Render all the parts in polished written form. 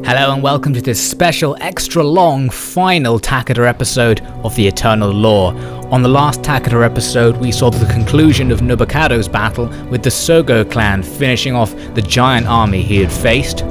Hello and welcome to this special, extra long, final Takeda episode of the Eternal Law. On the last Takeda episode, we saw the conclusion of Nobukado's battle with the Sogo clan, finishing off the giant army he had faced.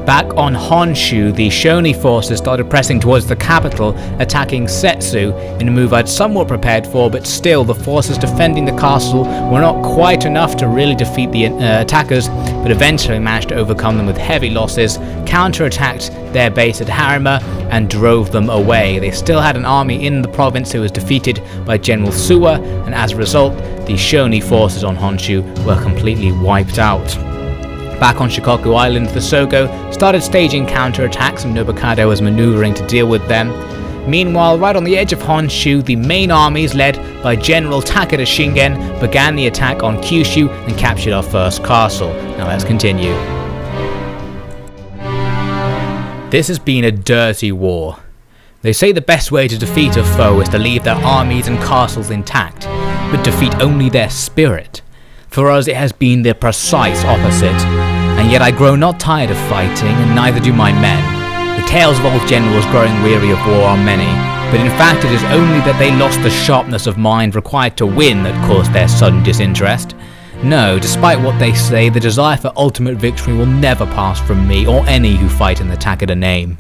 Back on Honshu, the Shonin forces started pressing towards the capital, attacking Setsu in a move I'd somewhat prepared for, but still the forces defending the castle were not quite enough to really defeat the attackers, but eventually managed to overcome them with heavy losses, counterattacked their base at Harima, and drove them away. They still had an army in the province who was defeated by General Suwa, and as a result, the Shonin forces on Honshu were completely wiped out. Back on Shikoku Island, the Sogo started staging counterattacks and Nobukado was maneuvering to deal with them. Meanwhile, right on the edge of Honshu, the main armies led by General Takeda Shingen began the attack on Kyushu and captured our first castle. Now let's continue. This has been a dirty war. They say the best way to defeat a foe is to leave their armies and castles intact, but defeat only their spirit. For us it has been the precise opposite, and yet I grow not tired of fighting, and neither do my men. The tales of old generals growing weary of war are many, but in fact it is only that they lost the sharpness of mind required to win that caused their sudden disinterest. No, despite what they say, the desire for ultimate victory will never pass from me or any who fight in the Takeda name.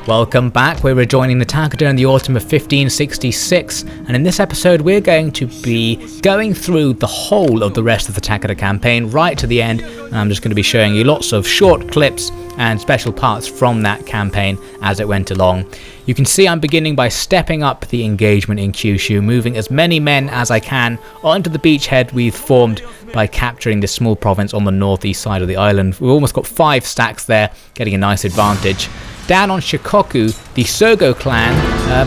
Welcome back, we're rejoining the Takeda in the autumn of 1566, and in this episode we're going to be going through the whole of the rest of the Takeda campaign right to the end, and I'm just going to be showing you lots of short clips and special parts from that campaign as it went along. You can see I'm beginning by stepping up the engagement in Kyushu, moving as many men as I can onto the beachhead we've formed by capturing this small province on the northeast side of the island. We've almost got 5 stacks there, getting a nice advantage. Down on Shikoku, the Sogo clan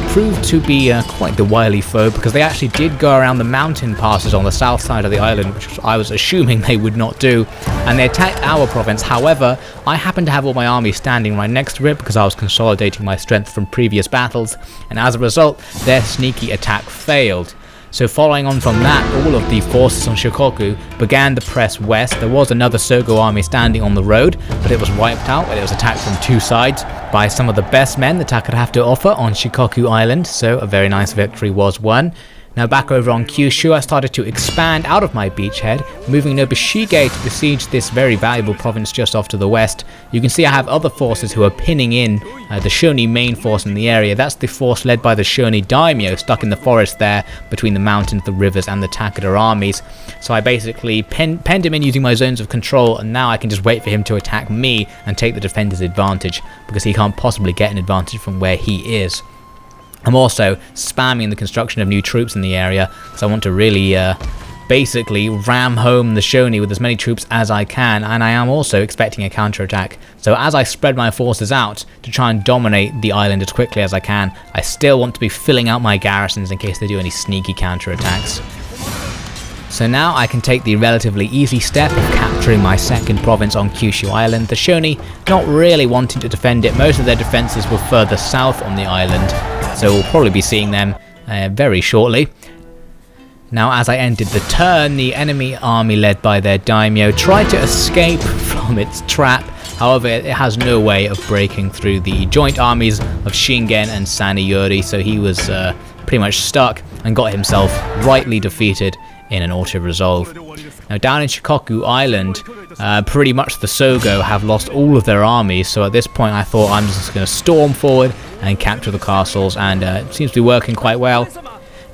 proved to be quite the wily foe, because they actually did go around the mountain passes on the south side of the island, which I was assuming they would not do, and they attacked our province. However, I happened to have all my army standing right next to it because I was consolidating my strength from previous battles, and as a result, their sneaky attack failed. So following on from that, all of the forces on Shikoku began to press west. There was another Sogo army standing on the road, but it was wiped out when it was attacked from 2 sides by some of the best men that Takeda have to offer on Shikoku Island, so a very nice victory was won. Now back over on Kyushu, I started to expand out of my beachhead, moving Nobushige to besiege this very valuable province just off to the west. You can see I have other forces who are pinning in the Shonin main force in the area. That's the force led by the Shonin daimyo stuck in the forest there between the mountains, the rivers and the Takeda armies. So I basically penned him in using my zones of control, and now I can just wait for him to attack me and take the defender's advantage, because he can't possibly get an advantage from where he is. I'm also spamming the construction of new troops in the area, so I want to really basically ram home the Shonin with as many troops as I can, and I am also expecting a counterattack. So as I spread my forces out to try and dominate the island as quickly as I can, I still want to be filling out my garrisons in case they do any sneaky counterattacks. So now I can take the relatively easy step of capturing my second province on Kyushu Island. The Shonin not really wanting to defend it. Most of their defences were further south on the island, so we'll probably be seeing them very shortly. Now as I entered the turn, the enemy army led by their daimyo tried to escape from its trap. However, it has no way of breaking through the joint armies of Shingen and Saniyori, so he was pretty much stuck and got himself rightly defeated in an auto-resolve. Now down in Shikoku Island, pretty much the Sogo have lost all of their armies, so at this point I thought I'm just going to storm forward and capture the castles, and it seems to be working quite well.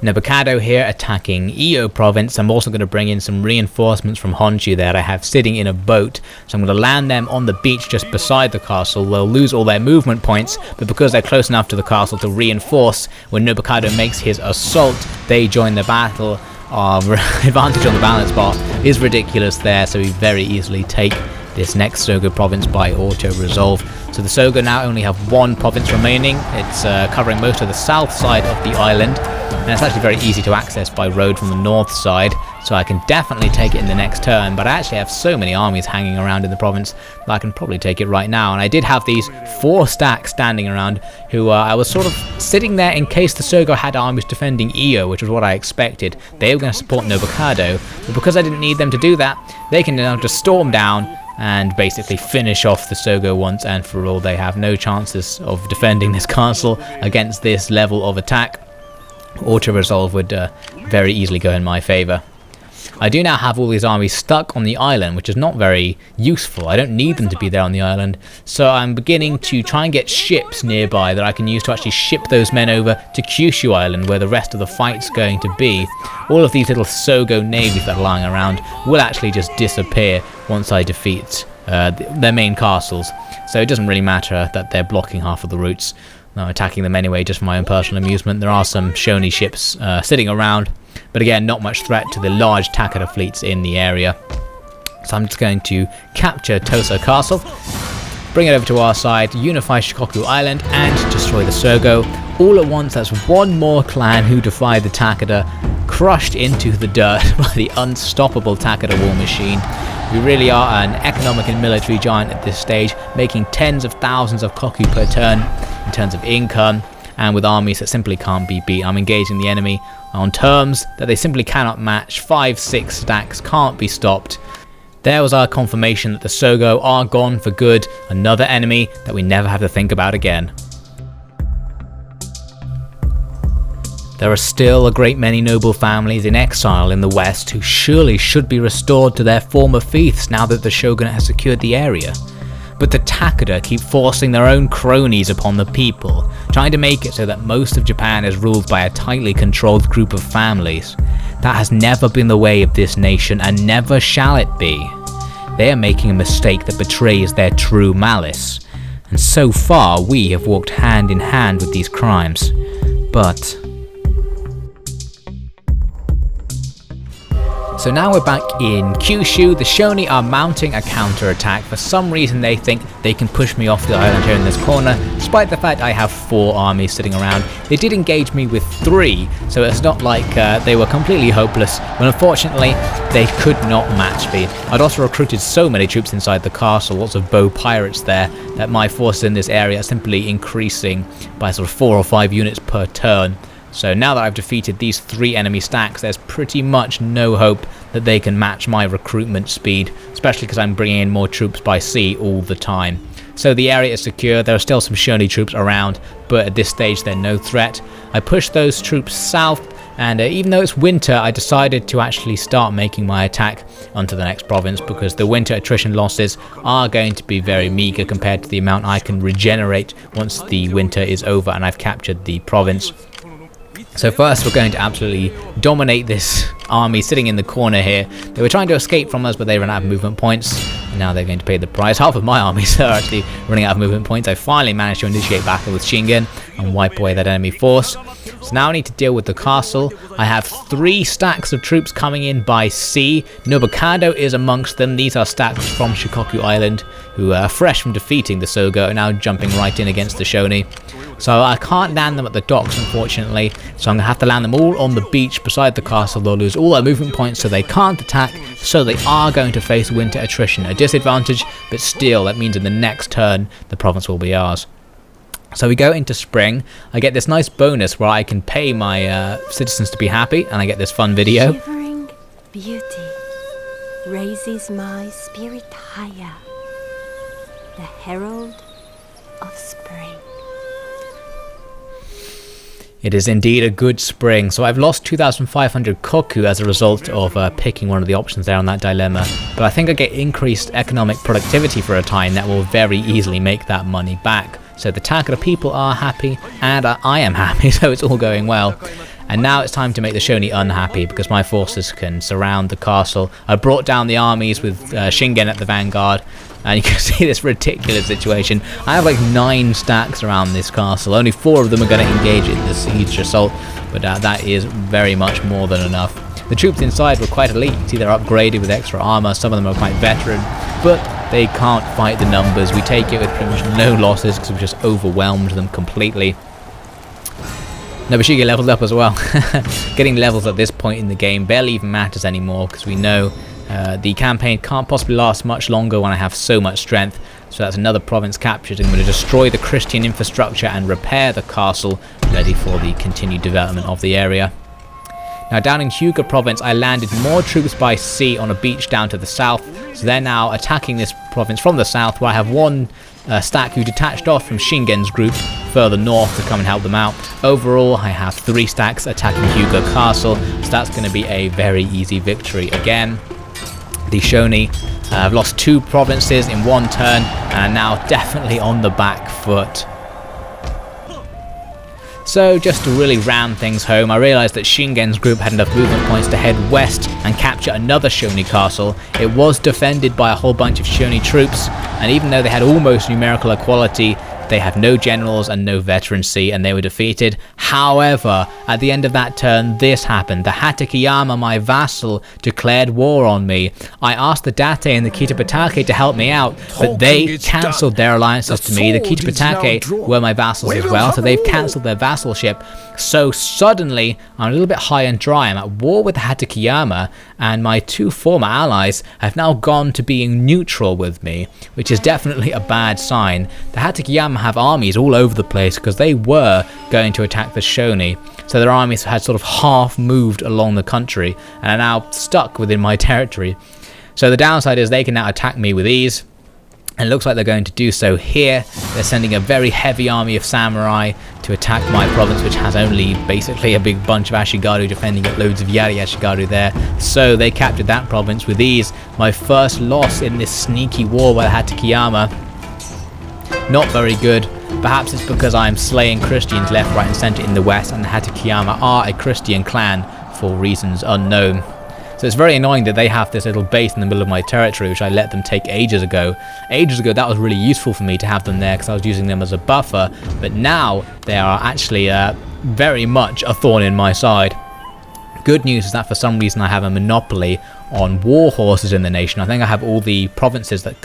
Nobukado here attacking Iyo province. I'm also going to bring in some reinforcements from Honshu that I have sitting in a boat, so I'm going to land them on the beach just beside the castle. They'll lose all their movement points, but because they're close enough to the castle to reinforce, when Nobukado makes his assault, they join the battle. Our advantage on the balance bar is ridiculous there, so we very easily take this next Sogo province by auto-resolve. So the Sogo now only have 1 province remaining. It's covering most of the south side of the island, and it's actually very easy to access by road from the north side, so I can definitely take it in the next turn. But I actually have so many armies hanging around in the province that I can probably take it right now, and I did have these 4 stacks standing around who I was sort of sitting there in case the Sogo had armies defending Iyo, which was what I expected. They were going to support Nobukado, but because I didn't need them to do that, they can now just storm down and basically finish off the Shogun once and for all. They have no chances of defending this castle against this level of attack. Auto-resolve would very easily go in my favour. I do now have all these armies stuck on the island, which is not very useful. I don't need them to be there on the island, so I'm beginning to try and get ships nearby that I can use to actually ship those men over to Kyushu Island, where the rest of the fight's going to be. All of these little Shogun navies that are lying around will actually just disappear once I defeat their main castles, so it doesn't really matter that they're blocking half of the routes. I'm attacking them anyway just for my own personal amusement. There are some Shoni ships sitting around, but again, not much threat to the large Takeda fleets in the area. So I'm just going to capture Tosa Castle, bring it over to our side, unify Shikoku Island, and destroy the Shogun. All at once, that's one more clan who defied the Takeda, crushed into the dirt by the unstoppable Takeda war machine. We really are an economic and military giant at this stage, making tens of thousands of koku per turn in terms of income, and with armies that simply can't be beat. I'm engaging the enemy on terms that they simply cannot match. 5-6 stacks can't be stopped. There was our confirmation that the Shogun are gone for good, another enemy that we never have to think about again. There are still a great many noble families in exile in the west who surely should be restored to their former fiefs now that the shogunate has secured the area. But the Takeda keep forcing their own cronies upon the people, trying to make it so that most of Japan is ruled by a tightly controlled group of families. That has never been the way of this nation and never shall it be. They are making a mistake that betrays their true malice. And so far we have walked hand in hand with these crimes. But so now we're back in Kyushu. The Shoni are mounting a counter-attack. For some reason they think they can push me off the island here in this corner, despite the fact I have 4 armies sitting around. They did engage me with 3, so it's not like they were completely hopeless, but unfortunately they could not match me. I'd also recruited so many troops inside the castle, lots of bow pirates there, that my forces in this area are simply increasing by sort of 4 or 5 units per turn. So now that I've defeated these 3 enemy stacks, there's pretty much no hope that they can match my recruitment speed, especially because I'm bringing in more troops by sea all the time. So the area is secure. There are still some Shoni troops around, but at this stage they're no threat. I pushed those troops south, and even though it's winter, I decided to actually start making my attack onto the next province, because the winter attrition losses are going to be very meager compared to the amount I can regenerate once the winter is over and I've captured the province. So first we're going to absolutely dominate this army sitting in the corner here. They were trying to escape from us, but they ran out of movement points, and now they're going to pay the price. Half of my armies are actually running out of movement points. I finally managed to initiate battle with Shingen and wipe away that enemy force. So now I need to deal with the castle. I have 3 stacks of troops coming in by sea. Nobukado is amongst them. These are stacks from Shikoku Island who are fresh from defeating the Shogun, now jumping right in against the Shoni. So I can't land them at the docks, unfortunately, so I'm going to have to land them all on the beach beside the castle. They'll lose all their movement points, so they can't attack, so they are going to face winter attrition. A disadvantage, but still, that means in the next turn, the province will be ours. So we go into spring. I get this nice bonus where I can pay my citizens to be happy, and I get this fun video. Shivering beauty raises my spirit higher, the herald of spring. It is indeed a good spring. So I've lost 2,500 koku as a result of picking one of the options there on that dilemma. But I think I get increased economic productivity for a time that will very easily make that money back. So the Takeda people are happy, and I am happy, so it's all going well. And now it's time to make the Shoni unhappy, because my forces can surround the castle. I brought down the armies with Shingen at the vanguard, and you can see this ridiculous situation. I have like 9 stacks around this castle. Only 4 of them are going to engage in the siege assault, but that is very much more than enough. The troops inside were quite elite. You see they're upgraded with extra armor. Some of them are quite veteran, but they can't fight the numbers. We take it with pretty much no losses because we've just overwhelmed them completely. Nobushige leveled up as well. Getting levels at this point in the game barely even matters anymore, because we know the campaign can't possibly last much longer when I have so much strength. So that's another province captured. I'm going to destroy the Christian infrastructure and repair the castle, ready for the continued development of the area. Now down in Hyuga province, I landed more troops by sea on a beach down to the south, so they're now attacking this province from the south, where I have one stack who detached off from Shingen's group further north to come and help them out. Overall, I have 3 stacks attacking Hyuga Castle, so that's going to be a very easy victory again. The Shoni have lost 2 provinces in one turn and are now definitely on the back foot. So just to really ram things home, I realised that Shingen's group had enough movement points to head west and capture another Shoni castle. It was defended by a whole bunch of Shoni troops, and even though they had almost numerical equality, they have no generals and no veterancy, and they were defeated. However, at the end of that turn, this happened. The Hatakeyama, my vassal, declared war on me. I asked the Date and the Kitabatake to help me out, but they cancelled their alliances to me. The Kitabatake were my vassals as well, so they've cancelled their vassalship. So suddenly, I'm a little bit high and dry. I'm at war with the Hatakeyama, and my 2 former allies have now gone to being neutral with me, which is definitely a bad sign. The Hatakeyama have armies all over the place because they were going to attack the Shoni, so their armies had sort of half moved along the country and are now stuck within my territory. So the downside is they can now attack me with ease, and it looks like they're going to do so here. They're sending a very heavy army of samurai to attack my province, which has only basically a big bunch of Ashigaru defending it, loads of Yari Ashigaru there. So they captured that province with ease. My first loss in this sneaky war by the Hatakeyama. Not very good. Perhaps it's because I'm slaying Christians left, right and centre in the west, and the Hatakeyama are a Christian clan for reasons unknown. So it's very annoying that they have this little base in the middle of my territory, which I let them take ages ago. Ages ago, that was really useful for me to have them there because I was using them as a buffer, but now they are actually very much a thorn in my side. Good news is that for some reason I have a monopoly on war horses in the nation. I think I have all the provinces that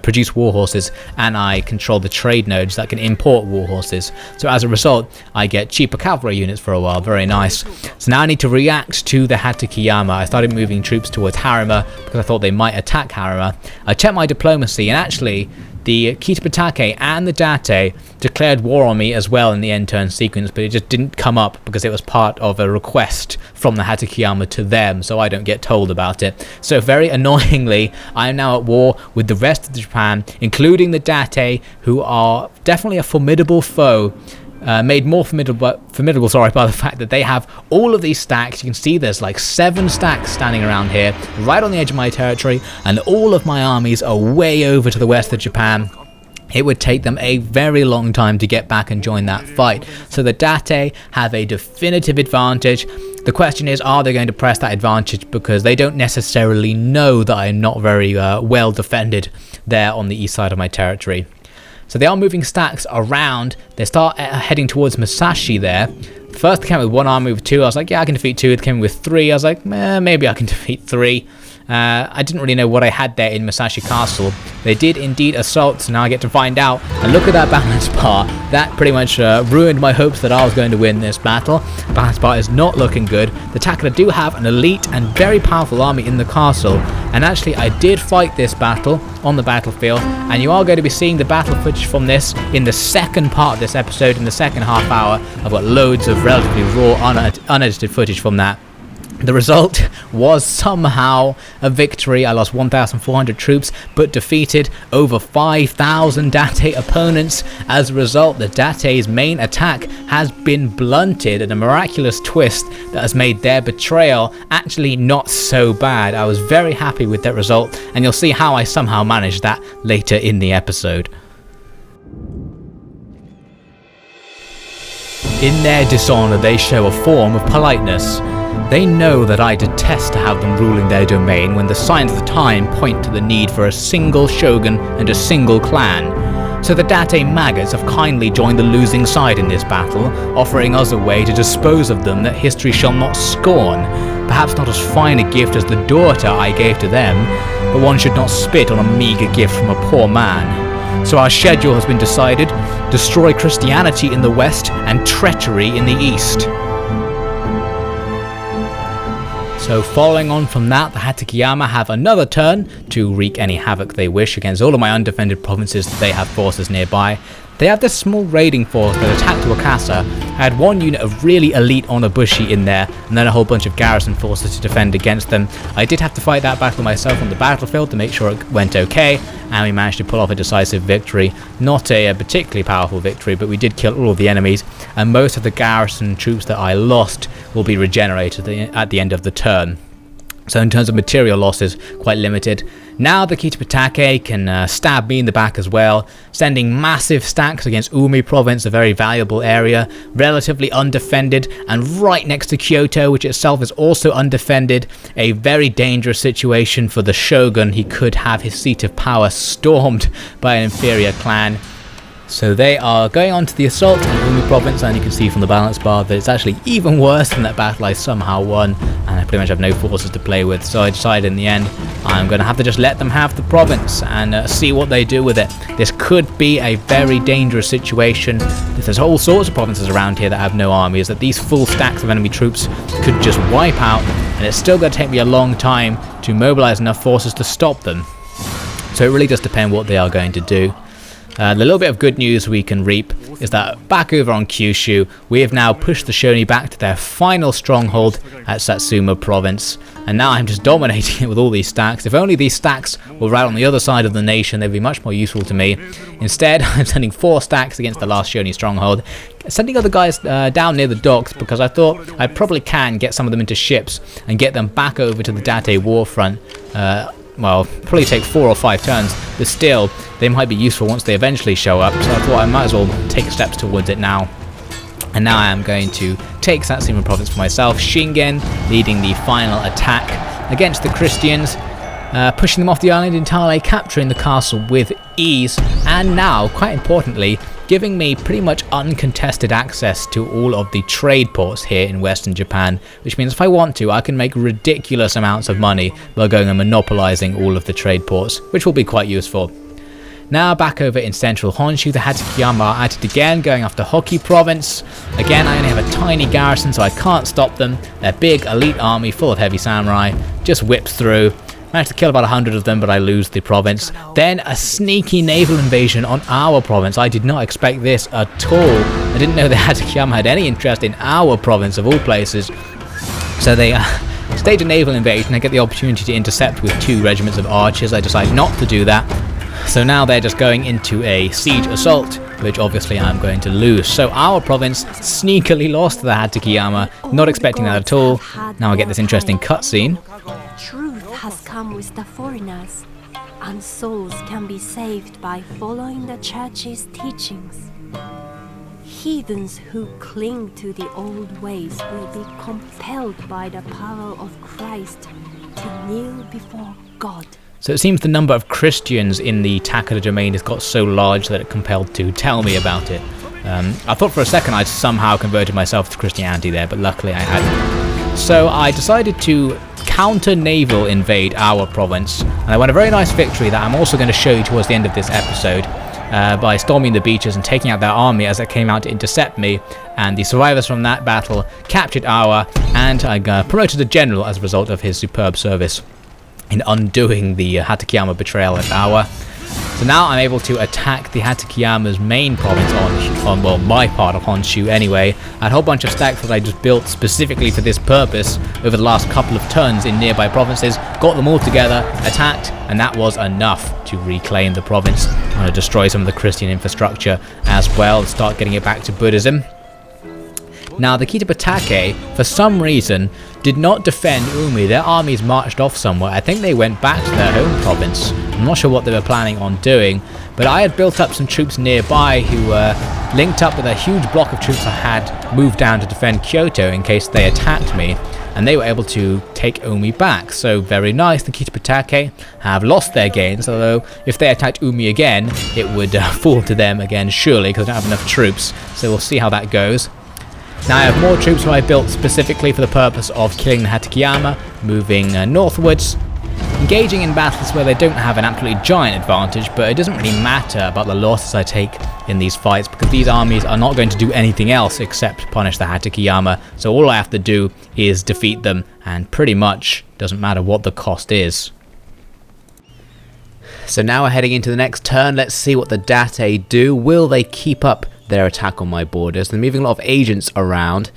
produce war horses, and I control the trade nodes that can import war horses. So as a result, I get cheaper cavalry units for a while. Very nice. So now I need to react to the Hatakeyama. I started moving troops towards Harima because I thought they might attack Harima. I checked my diplomacy, and actually the Kitabatake and the Date declared war on me as well in the end turn sequence, but it just didn't come up because it was part of a request from the Hatakeyama to them, so I don't get told about it. So very annoyingly, I am now at war with the rest of Japan, including the Date, who are definitely a formidable foe. Made more formidable by the fact that they have all of these stacks. You can see there's like 7 stacks standing around here, right on the edge of my territory, and all of my armies are way over to the west of Japan. It would take them a very long time to get back and join that fight. So the Date have a definitive advantage. The question is, are they going to press that advantage because they don't necessarily know that I'm not very well defended there on the east side of my territory. So they are moving stacks around. They start heading towards Musashi there. First they came with 1 army with 2. I was like, yeah, I can defeat 2. They came with 3. I was like, maybe I can defeat 3. I didn't really know what I had there in Musashi Castle. They did indeed assault, so now I get to find out. And look at that balance bar. That pretty much ruined my hopes that I was going to win this battle. Balance bar is not looking good. The Takeda do have an elite and very powerful army in the castle. And actually, I did fight this battle on the battlefield. And you are going to be seeing the battle footage from this in the second part of this episode, in the second half hour. I've got loads of relatively raw, unedited footage from that. The result was somehow a victory. I lost 1,400 troops, but defeated over 5,000 Date opponents. As a result, the Date's main attack has been blunted, and a miraculous twist that has made their betrayal actually not so bad. I was very happy with that result, and you'll see how I somehow managed that later in the episode. In their dishonour, they show a form of politeness. They know that I detest to have them ruling their domain when the signs of the time point to the need for a single shogun and a single clan. So the Date maggots have kindly joined the losing side in this battle, offering us a way to dispose of them that history shall not scorn. Perhaps not as fine a gift as the daughter I gave to them, but one should not spit on a meagre gift from a poor man. So our schedule has been decided: destroy Christianity in the west and treachery in the east. So following on from that, the Hatakeyama have another turn to wreak any havoc they wish against all of my undefended provinces that they have forces nearby. They have this small raiding force that attacked Wakasa. I had one unit of really elite Onobushi in there, and then a whole bunch of garrison forces to defend against them. I did have to fight that battle myself on the battlefield to make sure it went okay, and we managed to pull off a decisive victory. Not a particularly powerful victory, but we did kill all of the enemies, and most of the garrison troops that I lost will be regenerated at the end of the turn. So in terms of material losses, quite limited. Now the Kitabatake can stab me in the back as well, sending massive stacks against Umi province, a very valuable area, relatively undefended, and right next to Kyoto, which itself is also undefended. A very dangerous situation for the Shogun. He could have his seat of power stormed by an inferior clan. So they are going on to the assault on Umi province, and you can see from the balance bar that it's actually even worse than that battle I somehow won, and I pretty much have no forces to play with. So I decided in the end I'm going to have to just let them have the province and see what they do with it. This could be a very dangerous situation. There's all sorts of provinces around here that have no armies, that these full stacks of enemy troops could just wipe out, and it's still going to take me a long time to mobilize enough forces to stop them. So it really does depend what they are going to do. The little bit of good news we can reap is that back over on Kyushu, we have now pushed the Shoni back to their final stronghold at Satsuma province, and now I'm just dominating it with all these stacks. If only these stacks were right on the other side of the nation, they'd be much more useful to me. Instead, I'm sending 4 stacks against the last Shoni stronghold, sending other guys down near the docks because I thought I probably can get some of them into ships and get them back over to the Date warfront. Well, probably take 4 or 5 turns, but still, they might be useful once they eventually show up, so I thought I might as well take steps towards it now. And now I am going to take Satsuma province for myself, Shingen leading the final attack against the Christians, pushing them off the island entirely, capturing the castle with ease, and now, quite importantly, giving me pretty much uncontested access to all of the trade ports here in Western Japan, which means if I want to, I can make ridiculous amounts of money by going and monopolizing all of the trade ports, which will be quite useful. Now back over in central Honshu, the Hatakeyama are at it again, going after Hoki province. Again, I only have a tiny garrison, so I can't stop them. Their big elite army full of heavy samurai just whips through. Managed to kill about 100 of them, but I lose the province. Then a sneaky naval invasion on our province. I did not expect this at all. I didn't know the Hatakeyama had any interest in our province of all places. So they stage a naval invasion. I get the opportunity to intercept with 2 regiments of archers. I decide not to do that. So now they're just going into a siege assault, which obviously I'm going to lose. So our province sneakily lost to the Hatakeyama. Not expecting that at all. Now I get this interesting cutscene. Truth has come with the foreigners, and souls can be saved by following the church's teachings. Heathens who cling to the old ways will be compelled by the power of Christ to kneel before God. So it seems the number of Christians in the Takeda domain has got so large that it compelled to tell me about it. I thought for a second I'd somehow converted myself to Christianity there, but luckily I hadn't. So I decided to counter-naval invade our province, and I won a very nice victory that I'm also going to show you towards the end of this episode by storming the beaches and taking out their army as it came out to intercept me, and the survivors from that battle captured Awa, and I promoted a general as a result of his superb service in undoing the Hatakeyama betrayal at Awa. So now I'm able to attack the Hatakeyama's main province on well, my part of Honshu anyway. I had a whole bunch of stacks that I just built specifically for this purpose over the last couple of turns in nearby provinces, got them all together, attacked, and that was enough to reclaim the province. I'm going to destroy some of the Christian infrastructure as well and start getting it back to Buddhism. Now the Kitabatake, for some reason, did not defend Umi. Their armies marched off somewhere. I think they went back to their home province. I'm not sure what they were planning on doing, but I had built up some troops nearby who were linked up with a huge block of troops I had moved down to defend Kyoto in case they attacked me, and they were able to take Umi back. So very nice, the Kitabatake have lost their gains, although if they attacked Umi again, it would fall to them again surely, because I don't have enough troops. So we'll see how that goes. Now I have more troops who I built specifically for the purpose of killing the Hatakeyama, moving northwards, engaging in battles where they don't have an absolutely giant advantage, but it doesn't really matter about the losses I take in these fights because these armies are not going to do anything else except punish the Hatakeyama, so all I have to do is defeat them, and pretty much doesn't matter what the cost is. So now we're heading into the next turn. Let's see what the Date do. Will they keep up their attack on my borders? They're moving a lot of agents around.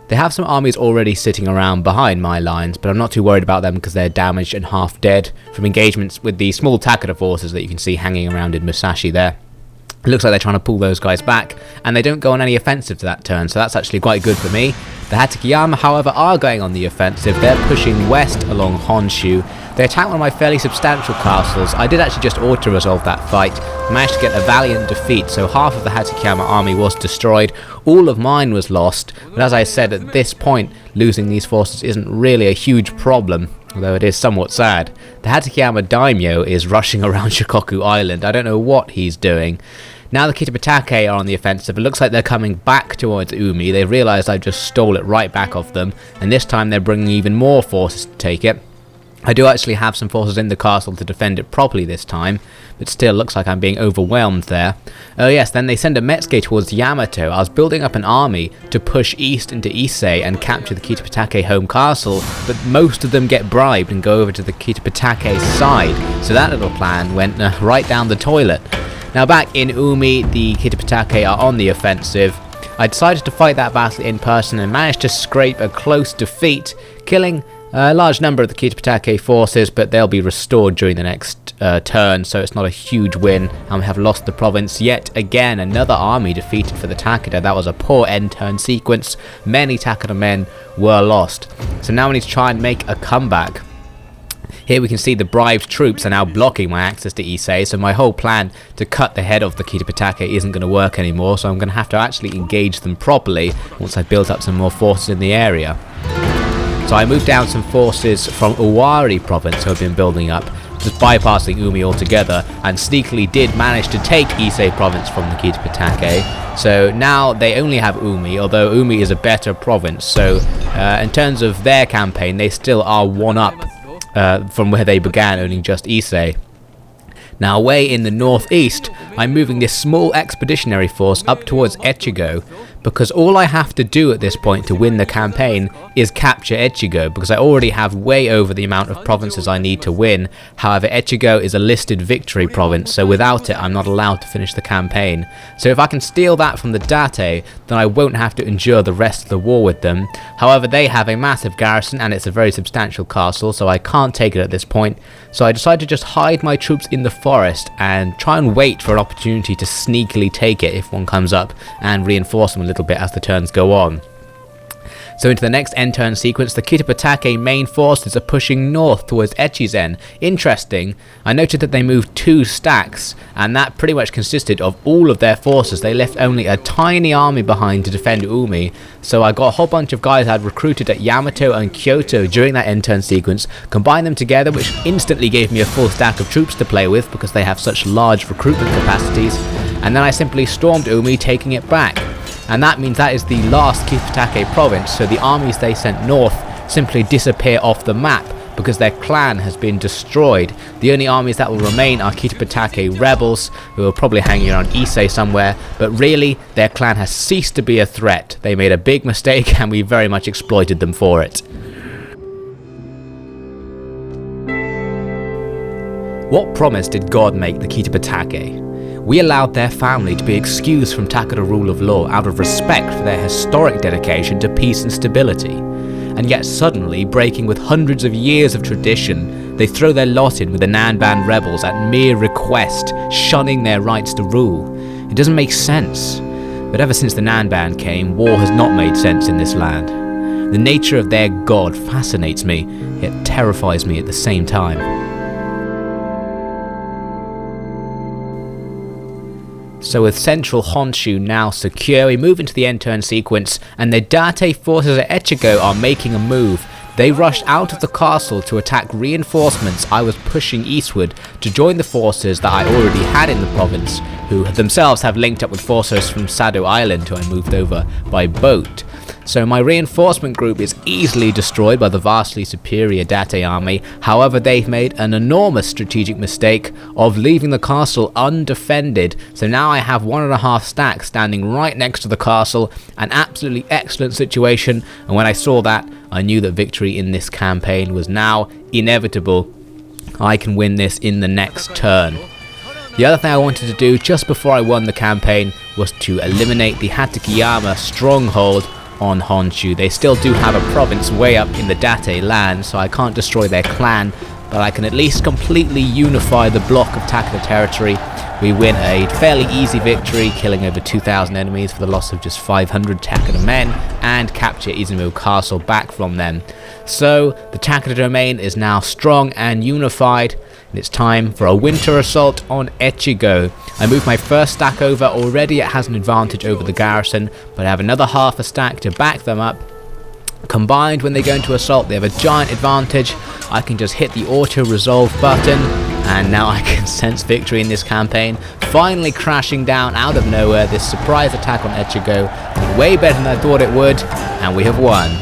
They have some armies already sitting around behind my lines, but I'm not too worried about them because they're damaged and half dead from engagements with the small Takeda forces that you can see hanging around in Musashi there. It looks like they're trying to pull those guys back, and they don't go on any offensive to that turn, so that's actually quite good for me. The Hatakeyama, however, are going on the offensive. They're pushing west along Honshu. They attacked one of my fairly substantial castles. I did actually just auto-resolve that fight, managed to get a valiant defeat, so half of the Hatakeyama army was destroyed. All of mine was lost, but as I said, at this point, losing these forces isn't really a huge problem, although it is somewhat sad. The Hatakeyama daimyo is rushing around Shikoku Island. I don't know what he's doing. Now the Kitabatake are on the offensive. It looks like they're coming back towards Umi. They've realised I just stole it right back off them, and this time they're bringing even more forces to take it. I do actually have some forces in the castle to defend it properly this time, but still looks like I'm being overwhelmed there. Oh yes, then they send a Metsuke towards Yamato. I was building up an army to push east into Issei and capture the Kitabatake home castle, but most of them get bribed and go over to the Kitabatake side, so that little plan went right down the toilet. Now back in Umi, the Kitabatake are on the offensive. I decided to fight that battle in person and managed to scrape a close defeat, killing a large number of the Kitabatake forces, but they'll be restored during the next turn, so it's not a huge win, and we have lost the province yet again. Another army defeated for the Takeda. That was a poor end turn sequence. Many Takeda men were lost. So now we need to try and make a comeback. Here we can see the bribed troops are now blocking my access to Issei, so my whole plan to cut the head of the Kitabatake isn't going to work anymore, so I'm going to have to actually engage them properly once I've built up some more forces in the area. So I moved down some forces from Owari province who have been building up, just bypassing Umi altogether, and sneakily did manage to take Issei province from the Kitabatake. So now they only have Umi, although Umi is a better province, so in terms of their campaign they still are one up from where they began, owning just Issei. Now away in the northeast, I'm moving this small expeditionary force up towards Echigo, because all I have to do at this point to win the campaign is capture Echigo, because I already have way over the amount of provinces I need to win. However, Echigo is a listed victory province, so without it I'm not allowed to finish the campaign. So if I can steal that from the Date, then I won't have to endure the rest of the war with them. However, they have a massive garrison and it's a very substantial castle, so I can't take it at this point. So I decided to just hide my troops in the forest and try and wait for an opportunity to sneakily take it if one comes up, and reinforce them a little bit as the turns go on. So into the next end turn sequence, the Kitabatake main forces are pushing north towards Echizen. Interesting, I noted that they moved 2 stacks, and that pretty much consisted of all of their forces. They left only a tiny army behind to defend Umi, so I got a whole bunch of guys I'd recruited at Yamato and Kyoto during that end turn sequence, combined them together, which instantly gave me a full stack of troops to play with because they have such large recruitment capacities, and then I simply stormed Umi, taking it back. And that means that is the last Kitabatake province, so the armies they sent north simply disappear off the map because their clan has been destroyed. The only armies that will remain are Kitabatake rebels, who are probably hanging around Issei somewhere, but really their clan has ceased to be a threat. They made a big mistake and we very much exploited them for it. What promise did God make the Kitabatake? We allowed their family to be excused from Takeda rule of law out of respect for their historic dedication to peace and stability. And yet suddenly, breaking with hundreds of years of tradition, they throw their lot in with the Nanban rebels at mere request, shunning their rights to rule. It doesn't make sense. But ever since the Nanban came, war has not made sense in this land. The nature of their god fascinates me, yet terrifies me at the same time. So with central Honshu now secure, we move into the end turn sequence, and the Date forces at Echigo are making a move. They rushed out of the castle to attack reinforcements I was pushing eastward to join the forces that I already had in the province, who themselves have linked up with forces from Sado Island who I moved over by boat. So my reinforcement group is easily destroyed by the vastly superior Date army. However, they've made an enormous strategic mistake of leaving the castle undefended. So now I have 1.5 stacks standing right next to the castle, an absolutely excellent situation, and when I saw that, I knew that victory in this campaign was now inevitable. I can win this in the next turn. The other thing I wanted to do just before I won the campaign was to eliminate the Hatakeyama stronghold on Honshu. They still do have a province way up in the Date land, so I can't destroy their clan, but I can at least completely unify the block of Takeda territory. We win a fairly easy victory, killing over 2,000 enemies for the loss of just 500 Takeda men, and capture Izumo Castle back from them. So the Takeda domain is now strong and unified, and it's time for a winter assault on Echigo. I moved my first stack over already. It has an advantage over the garrison, but I have another half a stack to back them up. Combined, when they go into assault, they have a giant advantage. I can just hit the auto resolve button, and now I can sense victory in this campaign. Finally crashing down out of nowhere, this surprise attack on Echigo went way better than I thought it would, and we have won.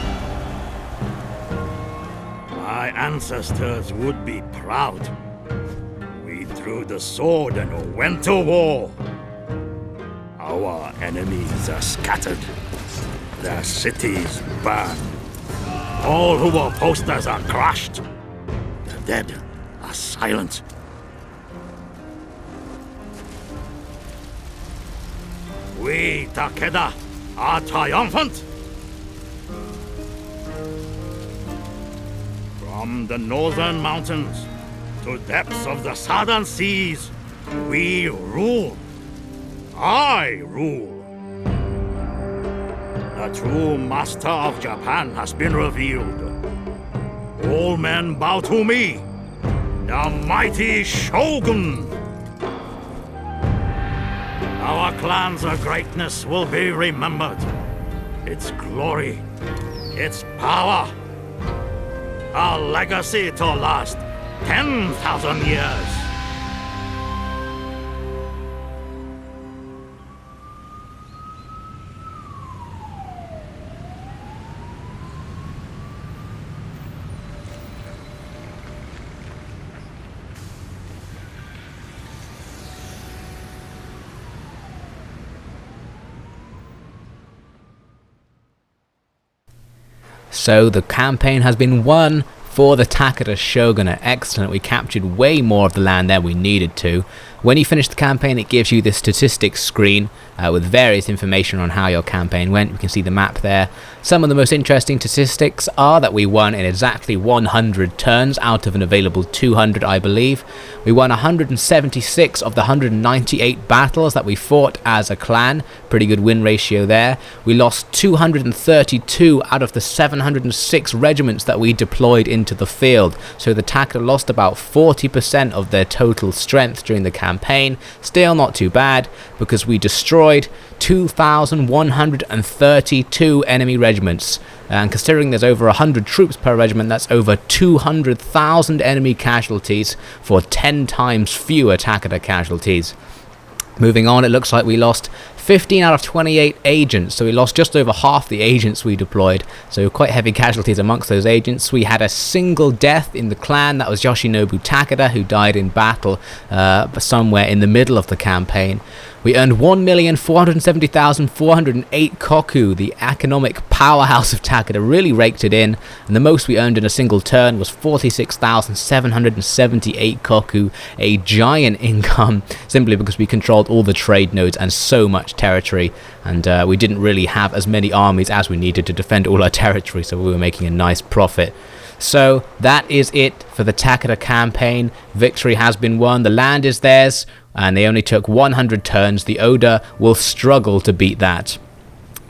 My ancestors would be proud. We drew the sword and went to war. Our enemies are scattered. Their cities burned. All who were posters are crushed. The dead are silent. We, Takeda, are triumphant. From the northern mountains to depths of the southern seas, we rule. I rule. The true master of Japan has been revealed. All men bow to me, the mighty Shogun. Our clan's greatness will be remembered. Its glory, its power, a legacy to last 10,000 years. So the campaign has been won for the Takeda Shogunate. Excellent, we captured way more of the land than we needed to. When you finish the campaign, it gives you this statistics screen with various information on how your campaign went. You can see the map there. Some of the most interesting statistics are that we won in exactly 100 turns out of an available 200, I believe. We won 176 of the 198 battles that we fought as a clan. Pretty good win ratio there. We lost 232 out of the 706 regiments that we deployed into the field. So the Takeda lost about 40% of their total strength during the campaign. Still not too bad, because we destroyed 2,132 enemy regiments, and considering there's over 100 troops per regiment, that's over 200,000 enemy casualties for 10 times fewer Takeda casualties. Moving on, it looks like we lost 15 out of 28 agents, so we lost just over half the agents we deployed, so quite heavy casualties amongst those agents. We had a single death in the clan, that was Yoshinobu Takeda, who died in battle somewhere in the middle of the campaign. We earned 1,470,408 koku. The economic powerhouse of Takeda really raked it in, and the most we earned in a single turn was 46,778 koku, a giant income, simply because we controlled all the trade nodes and so much territory, and we didn't really have as many armies as we needed to defend all our territory, so we were making a nice profit. So that is it for the Takeda campaign. Victory has been won, the land is theirs, and they only took 100 turns. The Oda will struggle to beat that.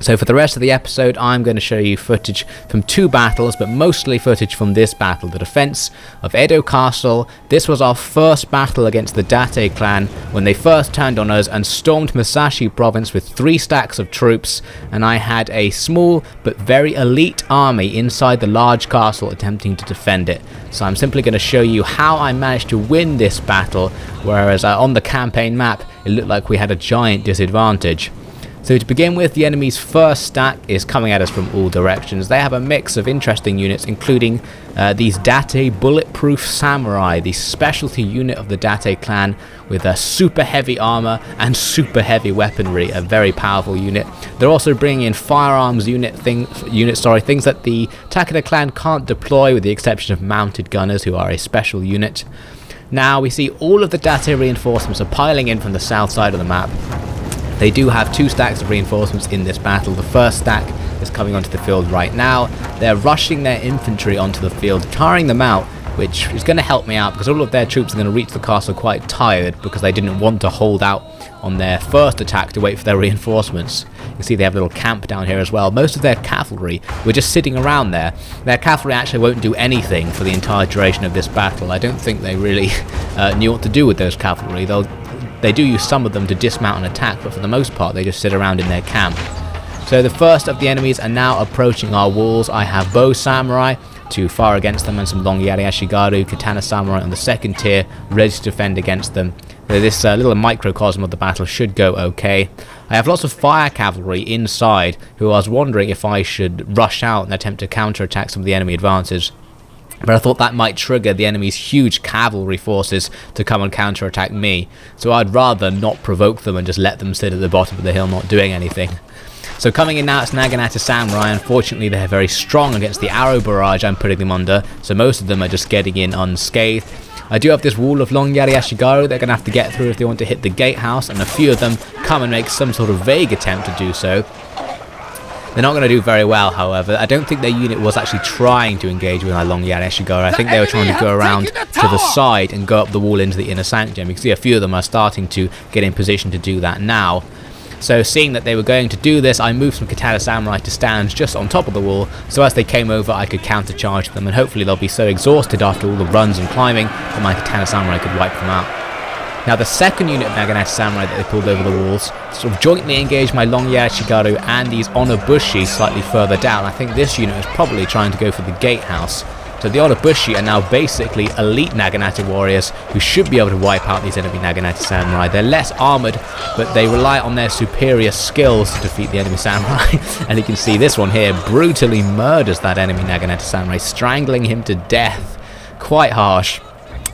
So for the rest of the episode, I'm going to show you footage from two battles, but mostly footage from this battle, the defense of Edo Castle. This was our first battle against the Date clan when they first turned on us and stormed Musashi province with 3 stacks of troops, and I had a small but very elite army inside the large castle attempting to defend it. So I'm simply going to show you how I managed to win this battle, whereas on the campaign map it looked like we had a giant disadvantage. So to begin with, the enemy's first stack is coming at us from all directions. They have a mix of interesting units, including these Date Bulletproof Samurai, the specialty unit of the Date clan with a super heavy armor and super heavy weaponry, a very powerful unit. They're also bringing in firearms things that the Takeda clan can't deploy, with the exception of mounted gunners, who are a special unit. Now we see all of the Date reinforcements are piling in from the south side of the map. They do have 2 stacks of reinforcements in this battle. The first stack is coming onto the field right now. They're rushing their infantry onto the field, tiring them out, which is going to help me out because all of their troops are going to reach the castle quite tired because they didn't want to hold out on their first attack to wait for their reinforcements. You can see they have a little camp down here as well. Most of their cavalry were just sitting around there. Their cavalry actually won't do anything for the entire duration of this battle. I don't think they really knew what to do with those cavalry. They do use some of them to dismount and attack, but for the most part they just sit around in their camp. So the first of the enemies are now approaching our walls. I have bow samurai to fire against them and some long yari ashigaru, katana samurai on the second tier, ready to defend against them. This little microcosm of the battle should go okay. I have lots of fire cavalry inside who I was wondering if I should rush out and attempt to counterattack some of the enemy advances. But I thought that might trigger the enemy's huge cavalry forces to come and counterattack me, so I'd rather not provoke them and just let them sit at the bottom of the hill not doing anything. So coming in now, it's Naginata Samurai. Unfortunately, they're very strong against the arrow barrage I'm putting them under, so most of them are just getting in unscathed. I do have this wall of long yari ashigaru they're going to have to get through if they want to hit the gatehouse, and a few of them come and make some sort of vague attempt to do so. They're not going to do very well, however. I don't think their unit was actually trying to engage with my long yari ashigaru. I think they were trying to go around to the side and go up the wall into the inner sanctum. You can see a few of them are starting to get in position to do that now. So seeing that they were going to do this, I moved some katana samurai to stand just on top of the wall, so as they came over I could countercharge them, and hopefully they'll be so exhausted after all the runs and climbing that my katana samurai could wipe them out. Now the second unit of Naginata Samurai that they pulled over the walls sort of jointly engaged my long yari ashigaru and these onobushi slightly further down. I think this unit is probably trying to go for the gatehouse. So the onobushi are now basically elite Naginata warriors who should be able to wipe out these enemy Naginata Samurai. They're less armoured, but they rely on their superior skills to defeat the enemy samurai. And you can see this one here brutally murders that enemy Naginata Samurai, strangling him to death. Quite harsh.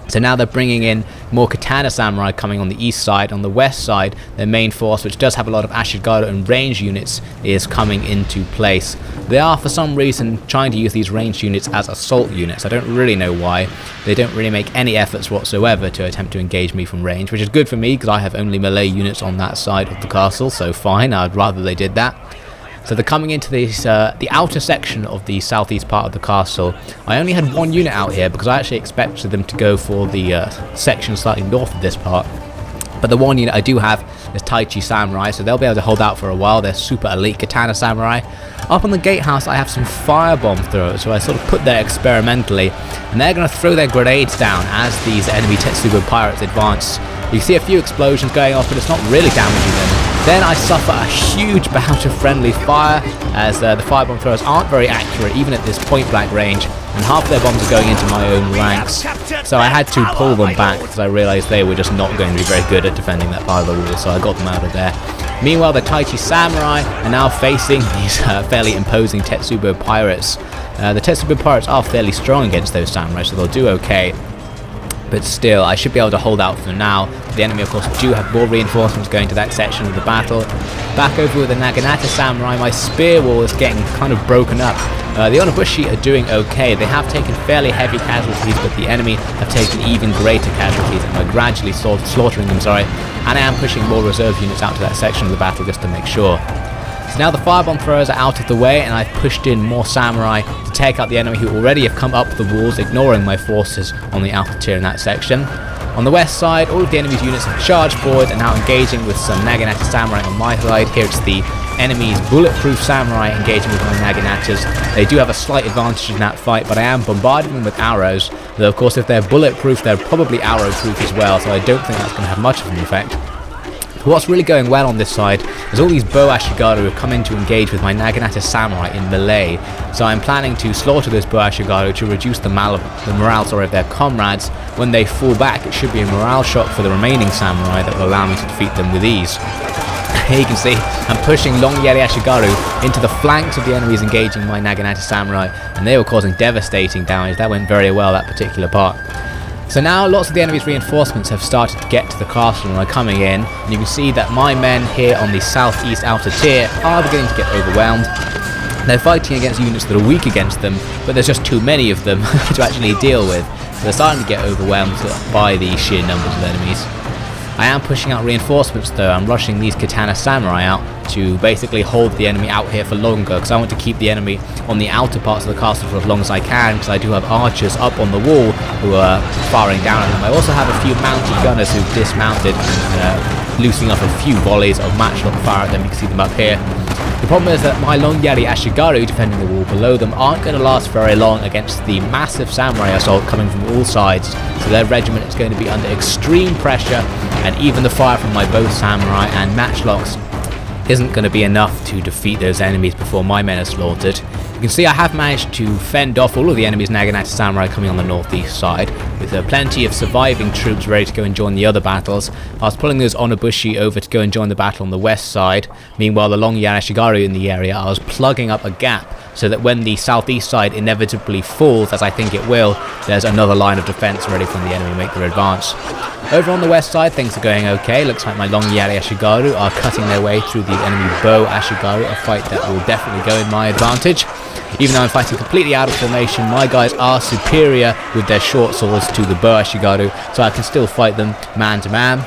So now they're bringing in more katana samurai coming on the east side. On the west side, their main force, which does have a lot of ashigaru and range units, is coming into place. They are for some reason trying to use these ranged units as assault units. I don't really know why. They don't really make any efforts whatsoever to attempt to engage me from range, which is good for me because I have only melee units on that side of the castle, so fine, I'd rather they did that. So they're coming into this, the outer section of the southeast part of the castle. I only had one unit out here because I actually expected them to go for the section slightly north of this part. But the one unit I do have is Taichi Samurai, so they'll be able to hold out for a while. They're super elite katana samurai. Up on the gatehouse I have some firebomb throwers, so I sort of put there experimentally, and they're going to throw their grenades down as these enemy Tetsubo pirates advance. You can see a few explosions going off, but it's not really damaging them. Then I suffer a huge bout of friendly fire, as the firebomb throwers aren't very accurate even at this point blank range, and half their bombs are going into my own ranks. So I had to pull them back because I realised they were just not going to be very good at defending that part of the wall, so I got them out of there. Meanwhile, the Taichi Samurai are now facing these fairly imposing Tetsubo pirates. The Tetsubo pirates are fairly strong against those samurai, so they'll do okay. But still, I should be able to hold out for now. The enemy, of course, do have more reinforcements going to that section of the battle. Back over with the Naginata Samurai, my spear wall is getting kind of broken up. The Onobushi are doing okay. They have taken fairly heavy casualties, but the enemy have taken even greater casualties and are gradually slaughtering them, and I am pushing more reserve units out to that section of the battle just to make sure. So now the firebomb throwers are out of the way, and I've pushed in more samurai to take out the enemy who already have come up the walls, ignoring my forces on the outer tier in that section. On the west side, all of the enemy's units have charged forward and now engaging with some Naginata Samurai on my side. Here it's the enemy's bulletproof samurai engaging with my Naginatas. They do have a slight advantage in that fight, but I am bombarding them with arrows. Though of course if they're bulletproof, they're probably arrow-proof as well, so I don't think that's going to have much of an effect. What's really going well on this side is all these bow ashigaru have come in to engage with my Naginata Samurai in melee, so I'm planning to slaughter those bow ashigaru to reduce the morale of their comrades. When they fall back, it should be a morale shot for the remaining samurai that will allow me to defeat them with ease. Here you can see I'm pushing Long Yeri Ashigaru into the flanks of the enemies engaging my Naginata Samurai, and they were causing devastating damage. That went very well, that particular part. So now lots of the enemy's reinforcements have started to get to the castle and are coming in, and you can see that my men here on the southeast outer tier are beginning to get overwhelmed. They're fighting against units that are weak against them, but there's just too many of them to actually deal with. So they're starting to get overwhelmed by the sheer numbers of enemies. I am pushing out reinforcements though. I'm rushing these Katana Samurai out to basically hold the enemy out here for longer, because I want to keep the enemy on the outer parts of the castle for as long as I can, because I do have archers up on the wall who are firing down at them. I also have a few mounted gunners who've dismounted, loosing up a few volleys of matchlock fire at them. You can see them up here. The problem is that my Long Yeri Ashigaru defending the wall below them aren't going to last very long against the massive samurai assault coming from all sides, so their regiment is going to be under extreme pressure, and even the fire from my bow samurai and matchlocks isn't going to be enough to defeat those enemies before my men are slaughtered. You can see I have managed to fend off all of the enemy's Naginata Samurai coming on the northeast side, with plenty of surviving troops ready to go and join the other battles. I was pulling those Onobushi over to go and join the battle on the west side. Meanwhile, the Long Yeri Ashigaru in the area, I was plugging up a gap so that when the southeast side inevitably falls, as I think it will, there's another line of defense ready for the enemy to make their advance. Over on the west side, things are going okay. Looks like my Long Yeri Ashigaru are cutting their way through the enemy bow Ashigaru, a fight that will definitely go in my advantage. Even though I'm fighting completely out of formation, my guys are superior with their short swords to the bow Ashigaru, so I can still fight them man to man.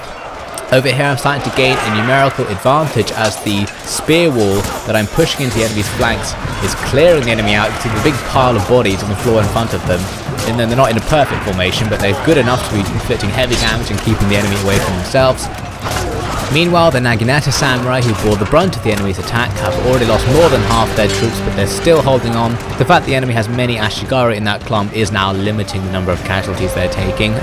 Over here I'm starting to gain a numerical advantage as the spear wall that I'm pushing into the enemy's flanks is clearing the enemy out. You can see the big pile of bodies on the floor in front of them. And then they're not in a perfect formation, but they're good enough to be inflicting heavy damage and keeping the enemy away from themselves. Meanwhile, the Naginata Samurai, who bore the brunt of the enemy's attack, have already lost more than half their troops, but they're still holding on. The fact the enemy has many Ashigaru in that clump is now limiting the number of casualties they're taking.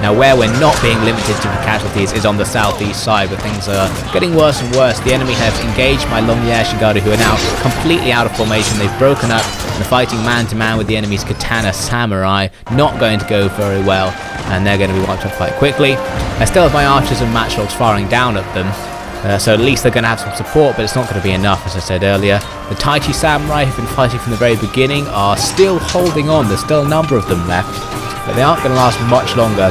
Now, where we're not being limited to the casualties is on the southeast side, but things are getting worse and worse. The enemy have engaged my Long Yeri Ashigaru, who are now completely out of formation. They've broken up and are fighting man-to-man with the enemy's Katana Samurai. Not going to go very well, and they're going to be wiped off quite quickly. I still have my archers and matchlocks firing down at them, so at least they're going to have some support, but it's not going to be enough, as I said earlier. The Taichi Samurai, who've been fighting from the very beginning, are still holding on. There's still a number of them left, but they aren't going to last much longer,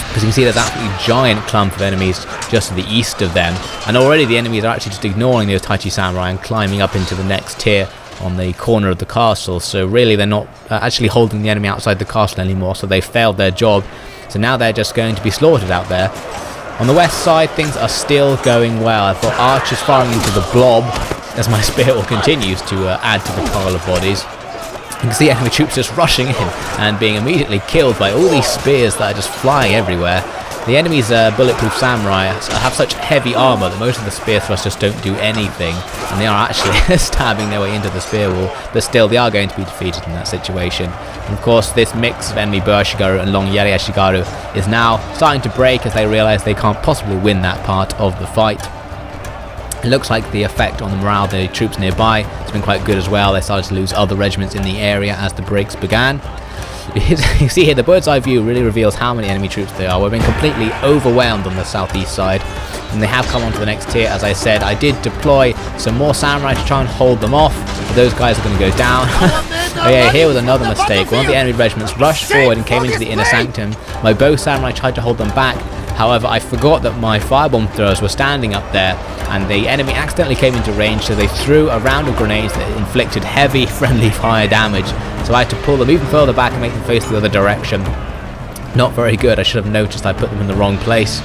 because you can see there's an absolutely giant clump of enemies just to the east of them, and already the enemies are actually just ignoring those Taichi Samurai and climbing up into the next tier on the corner of the castle. So really they're not actually holding the enemy outside the castle anymore, so they failed their job. So now they're just going to be slaughtered out there. On the west side, things are still going well. I've got archers firing into the blob as my spear wall continues to add to the pile of bodies. You can see enemy troops just rushing in and being immediately killed by all these spears that are just flying everywhere. The enemy's bulletproof samurai have such heavy armor that most of the spear thrusts just don't do anything, and they are actually stabbing their way into the spear wall, but still they are going to be defeated in that situation. And of course, this mix of enemy bow Ashigaru and Long Yeri Ashigaru is now starting to break as they realize they can't possibly win that part of the fight. It looks like the effect on the morale of the troops nearby has been quite good as well. They started to lose other regiments in the area as the breaks began. You see here, the bird's eye view really reveals how many enemy troops there are. We've been completely overwhelmed on the southeast side, and they have come onto the next tier. As I said, I did deploy some more samurai to try and hold them off, but those guys are going to go down. Oh yeah, here was another mistake. One of the enemy regiments rushed forward and came into the inner sanctum. My bow samurai tried to hold them back. However, I forgot that my firebomb throwers were standing up there, and the enemy accidentally came into range, so they threw a round of grenades that inflicted heavy friendly fire damage. So I had to pull them even further back and make them face the other direction. Not very good. I should have noticed I put them in the wrong place.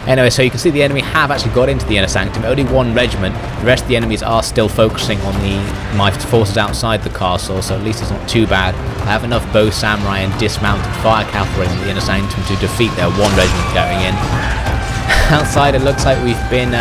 Anyway, so you can see the enemy have actually got into the inner sanctum. Only one regiment. The rest of the enemies are still focusing on my forces outside the castle, so at least it's not too bad. I have enough bow samurai and dismounted fire cavalry in the inner sanctum to defeat their one regiment going in. Outside, it looks like we've been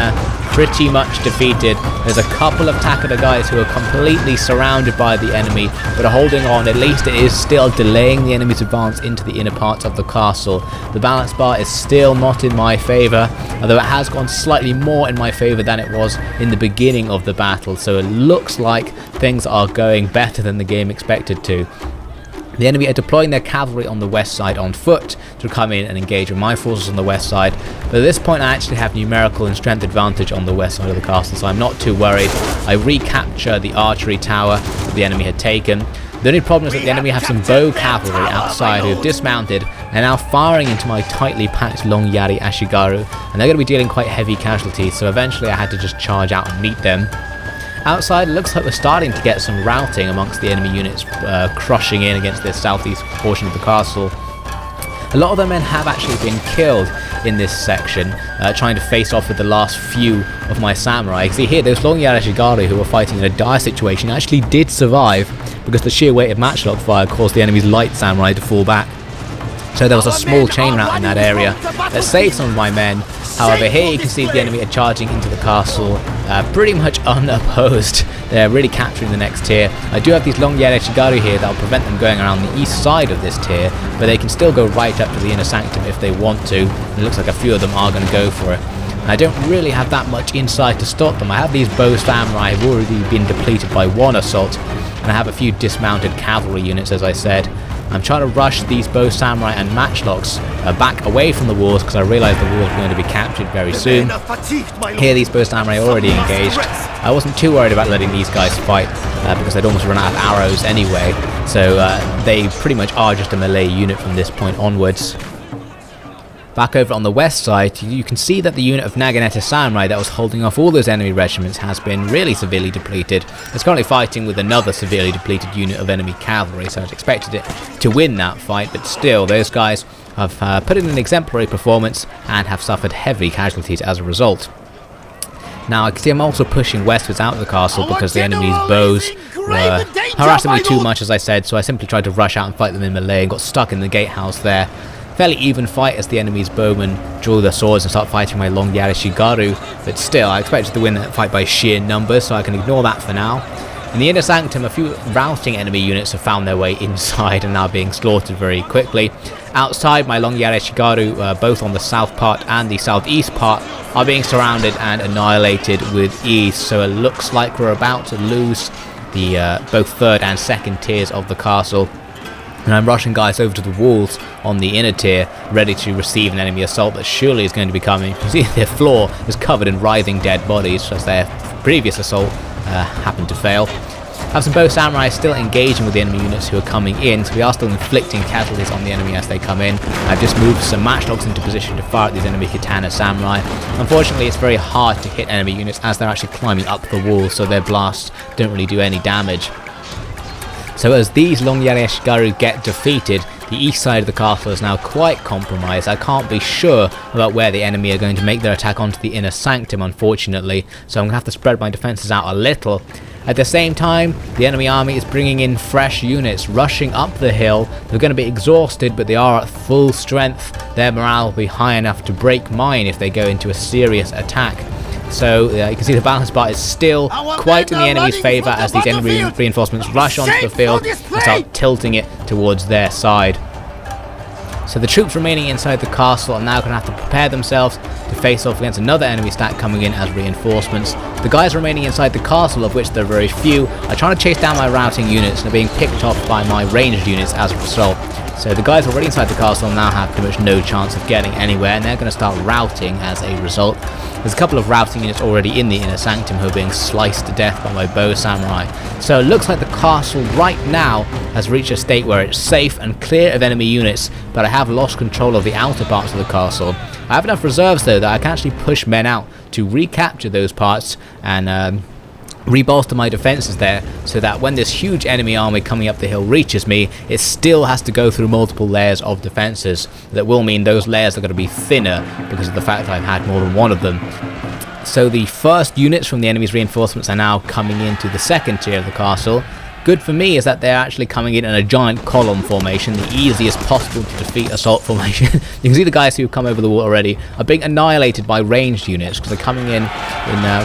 pretty much defeated. There's a couple of Takeda guys who are completely surrounded by the enemy, but are holding on. At least it is still delaying the enemy's advance into the inner parts of the castle. The balance bar is still not in my favour, although it has gone slightly more in my favour than it was in the beginning of the battle, so it looks like things are going better than the game expected to. The enemy are deploying their cavalry on the west side on foot to come in and engage with my forces on the west side, but at this point I actually have numerical and strength advantage on the west side of the castle, so I'm not too worried. I recapture the archery tower that the enemy had taken. The only problem is that the enemy have some bow cavalry outside who have dismounted and are now firing into my tightly packed long Yari Ashigaru, and they're going to be dealing quite heavy casualties, so eventually I had to just charge out and meet them. Outside, it looks like we're starting to get some routing amongst the enemy units crushing in against this southeast portion of the castle. A lot of their men have actually been killed in this section, trying to face off with the last few of my samurai. You can see here, those long Yarashigaru who were fighting in a dire situation actually did survive because the sheer weight of matchlock fire caused the enemy's light samurai to fall back. So there was a small chain rout in that area that saved some of my men. However, here you can see the enemy are charging into the castle pretty much unopposed. They're really capturing the next tier. I do have these long Yareshigaru here that will prevent them going around the east side of this tier, but they can still go right up to the inner sanctum if they want to. It looks like a few of them are going to go for it. I don't really have that much insight to stop them. I have these bow samurai who've already been depleted by one assault, and I have a few dismounted cavalry units, as I said. I'm trying to rush these bow samurai and matchlocks back away from the walls because I realise the walls are going to be captured very soon. Here these bow samurai are already engaged. I wasn't too worried about letting these guys fight because they'd almost run out of arrows anyway, so they pretty much are just a melee unit from this point onwards. Back over on the west side, you can see that the unit of Naginata Samurai that was holding off all those enemy regiments has been really severely depleted. It's currently fighting with another severely depleted unit of enemy cavalry, so I expected it to win that fight, but still, those guys have put in an exemplary performance and have suffered heavy casualties as a result. Now, I can see I'm also pushing westwards out of the castle because the enemy's bows were harassing me too much, as I said, so I simply tried to rush out and fight them in melee and got stuck in the gatehouse there. Fairly even fight as the enemy's bowmen draw their swords and start fighting my long Yareshigaru, but still, I expected to win that fight by sheer numbers, so I can ignore that for now. In the inner sanctum, a few routing enemy units have found their way inside and now being slaughtered very quickly. Outside, my long Yareshigaru, both on the south part and the southeast part, are being surrounded and annihilated with ease, so it looks like we're about to lose the both third and second tiers of the castle. And I'm rushing guys over to the walls on the inner tier, ready to receive an enemy assault that surely is going to be coming. You can see their floor is covered in writhing dead bodies, as their previous assault happened to fail. I have some bow samurai still engaging with the enemy units who are coming in, so we are still inflicting casualties on the enemy as they come in. I've just moved some matchlocks into position to fire at these enemy katana samurai. Unfortunately, it's very hard to hit enemy units as they're actually climbing up the wall, so their blasts don't really do any damage. So as these long Yareshigaru get defeated, the east side of the castle is now quite compromised. I can't be sure about where the enemy are going to make their attack onto the inner sanctum, unfortunately, so I'm going to have to spread my defences out a little. At the same time, the enemy army is bringing in fresh units, rushing up the hill. They're going to be exhausted, but they are at full strength. Their morale will be high enough to break mine if they go into a serious attack. So you can see the balance bar is still quite in the enemy's favour as these enemy reinforcements rush onto the field and start tilting it towards their side. So the troops remaining inside the castle are now going to have to prepare themselves to face off against another enemy stack coming in as reinforcements. The guys remaining inside the castle, of which there are very few, are trying to chase down my routing units and are being picked off by my ranged units as a result. So the guys already inside the castle now have pretty much no chance of getting anywhere, and they're going to start routing as a result. There's a couple of routing units already in the inner sanctum who are being sliced to death by my bow samurai. So it looks like the castle right now has reached a state where it's safe and clear of enemy units, but I have lost control of the outer parts of the castle. I have enough reserves though that I can actually push men out to recapture those parts and rebolster my defences there, so that when this huge enemy army coming up the hill reaches me, it still has to go through multiple layers of defences. That will mean those layers are going to be thinner because of the fact that I've had more than one of them. So the first units from the enemy's reinforcements are now coming into the second tier of the castle. Good for me is that they're actually coming in a giant column formation, the easiest possible to defeat assault formation. You can see the guys who've come over the wall already are being annihilated by ranged units because they're coming in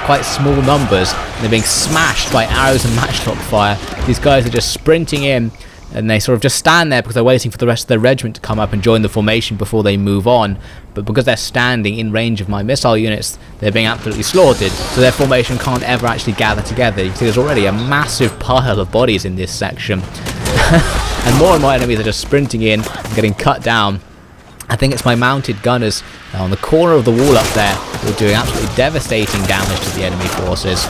quite small numbers and they're being smashed by arrows and matchlock fire. These guys are just sprinting in and they sort of just stand there because they're waiting for the rest of their regiment to come up and join the formation before they move on. But because they're standing in range of my missile units, they're being absolutely slaughtered, so their formation can't ever actually gather together. You can see there's already a massive pile of bodies in this section. and more enemies are just sprinting in and getting cut down. I think it's my mounted gunners on the corner of the wall up there who are doing absolutely devastating damage to the enemy forces.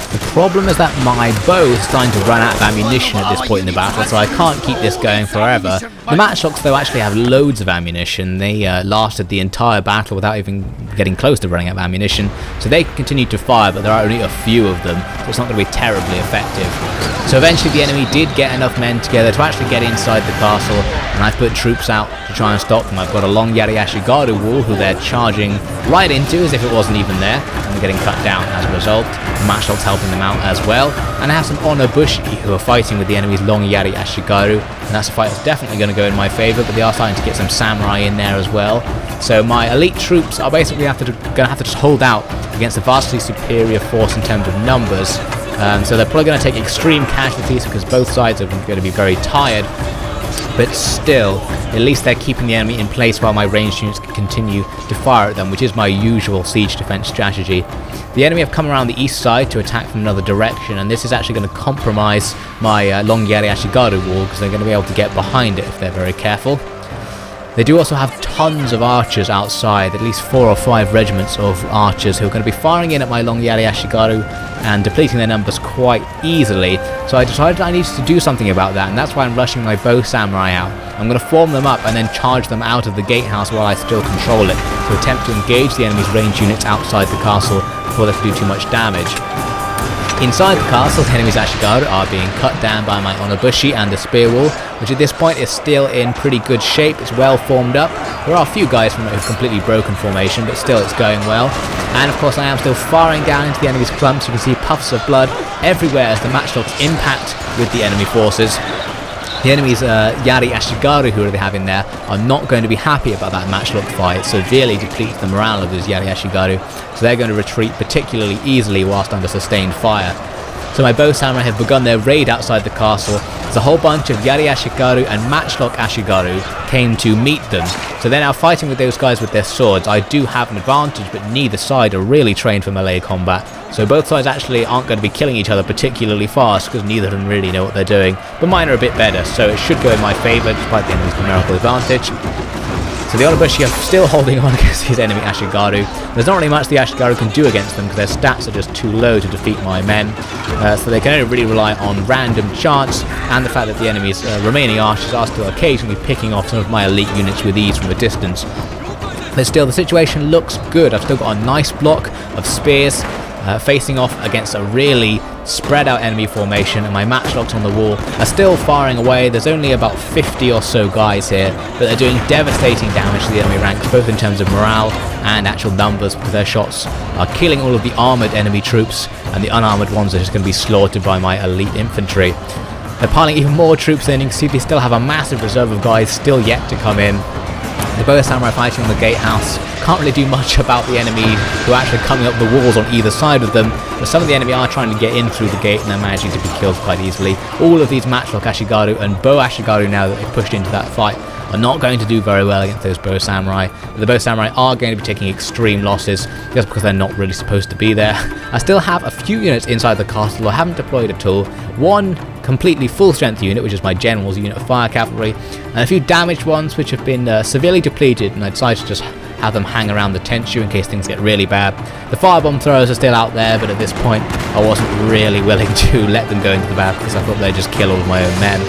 The problem is that my bow is starting to run out of ammunition at this point in the battle, so I can't keep this going forever. The matchlocks though actually have loads of ammunition. They lasted the entire battle without even getting close to running out of ammunition, so they continue to fire, but there are only a few of them, so it's not going to be terribly effective. So eventually the enemy did get enough men together to actually get inside the castle, and I've put troops out to try and stop them. I've got a long Yari Ashigaru wall who they're charging right into as if it wasn't even there, and they're getting cut down as a result. The matchlocks helping them out as well, and I have some Onobushi who are fighting with the enemy's long Yari Ashigaru, and that's a fight that's definitely going to go in my favour, but they are starting to get some samurai in there as well. So my elite troops are basically going to have to just hold out against a vastly superior force in terms of numbers. So they're probably going to take extreme casualties because both sides are going to be very tired. But still, at least they're keeping the enemy in place while my ranged units can continue to fire at them, which is my usual siege defense strategy. The enemy have come around the east side to attack from another direction, and this is actually going to compromise my long Yari Ashigaru wall because they're going to be able to get behind it if they're very careful. They do also have tons of archers outside, at least 4 or 5 regiments of archers who are going to be firing in at my long Yari Ashigaru and depleting their numbers quite easily. So I decided I needed to do something about that, and that's why I'm rushing my bow samurai out. I'm going to form them up and then charge them out of the gatehouse while I still control it, to attempt to engage the enemy's ranged units outside the castle before they can do too much damage. Inside the castle, the enemy's Ashigaru are being cut down by my Onobushi and the spear wall, which at this point is still in pretty good shape. It's well formed up. There are a few guys from it who've completely broken formation, but still it's going well. And of course I am still firing down into the enemy's clumps. You can see puffs of blood everywhere as the matchlocks impact with the enemy forces. The enemy's Yari Ashigaru, who they have in there, are not going to be happy about that matchlock fight. It severely depletes the morale of those Yari Ashigaru, so they're going to retreat particularly easily whilst under sustained fire. So my bow samurai have begun their raid outside the castle. There's a whole bunch of Yari Ashigaru and matchlock Ashigaru came to meet them. So they're now fighting with those guys with their swords. I do have an advantage, but neither side are really trained for melee combat. So both sides actually aren't going to be killing each other particularly fast because neither of them really know what they're doing. But mine are a bit better, so it should go in my favour despite the enemy's numerical advantage. So the Onobushi are still holding on against his enemy Ashigaru. There's not really much the Ashigaru can do against them because their stats are just too low to defeat my men. So they can only really rely on random chance and the fact that the enemy's remaining archers are still occasionally picking off some of my elite units with ease from a distance. But still, the situation looks good. I've still got a nice block of spears facing off against a really spread out enemy formation, and my matchlocks on the wall are still firing away. There's only about 50 or so guys here, but they're doing devastating damage to the enemy ranks, both in terms of morale and actual numbers, because their shots are killing all of the armoured enemy troops, and the unarmoured ones are just going to be slaughtered by my elite infantry. They're piling even more troops in. You can see they still have a massive reserve of guys still yet to come in. The bow samurai fighting on the gatehouse can't really do much about the enemy who are actually coming up the walls on either side of them, but some of the enemy are trying to get in through the gate and they're managing to be killed quite easily. All of these matchlock Ashigaru and bow Ashigaru, now that they've pushed into that fight, are not going to do very well against those bow samurai. The bow samurai are going to be taking extreme losses just because they're not really supposed to be there. I still have a few units inside the castle I haven't deployed at all. One completely full strength unit, which is my general's unit of fire cavalry, and a few damaged ones which have been severely depleted, and I decided to just have them hang around the tenchu in case things get really bad. The firebomb throwers are still out there, but at this point I wasn't really willing to let them go into the battle because I thought they'd just kill all of my own men.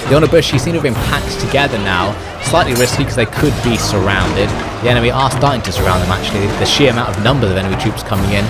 The Onobushi seem to have been packed together now, slightly risky because they could be surrounded. The enemy are starting to surround them actually. The sheer amount of numbers of enemy troops coming in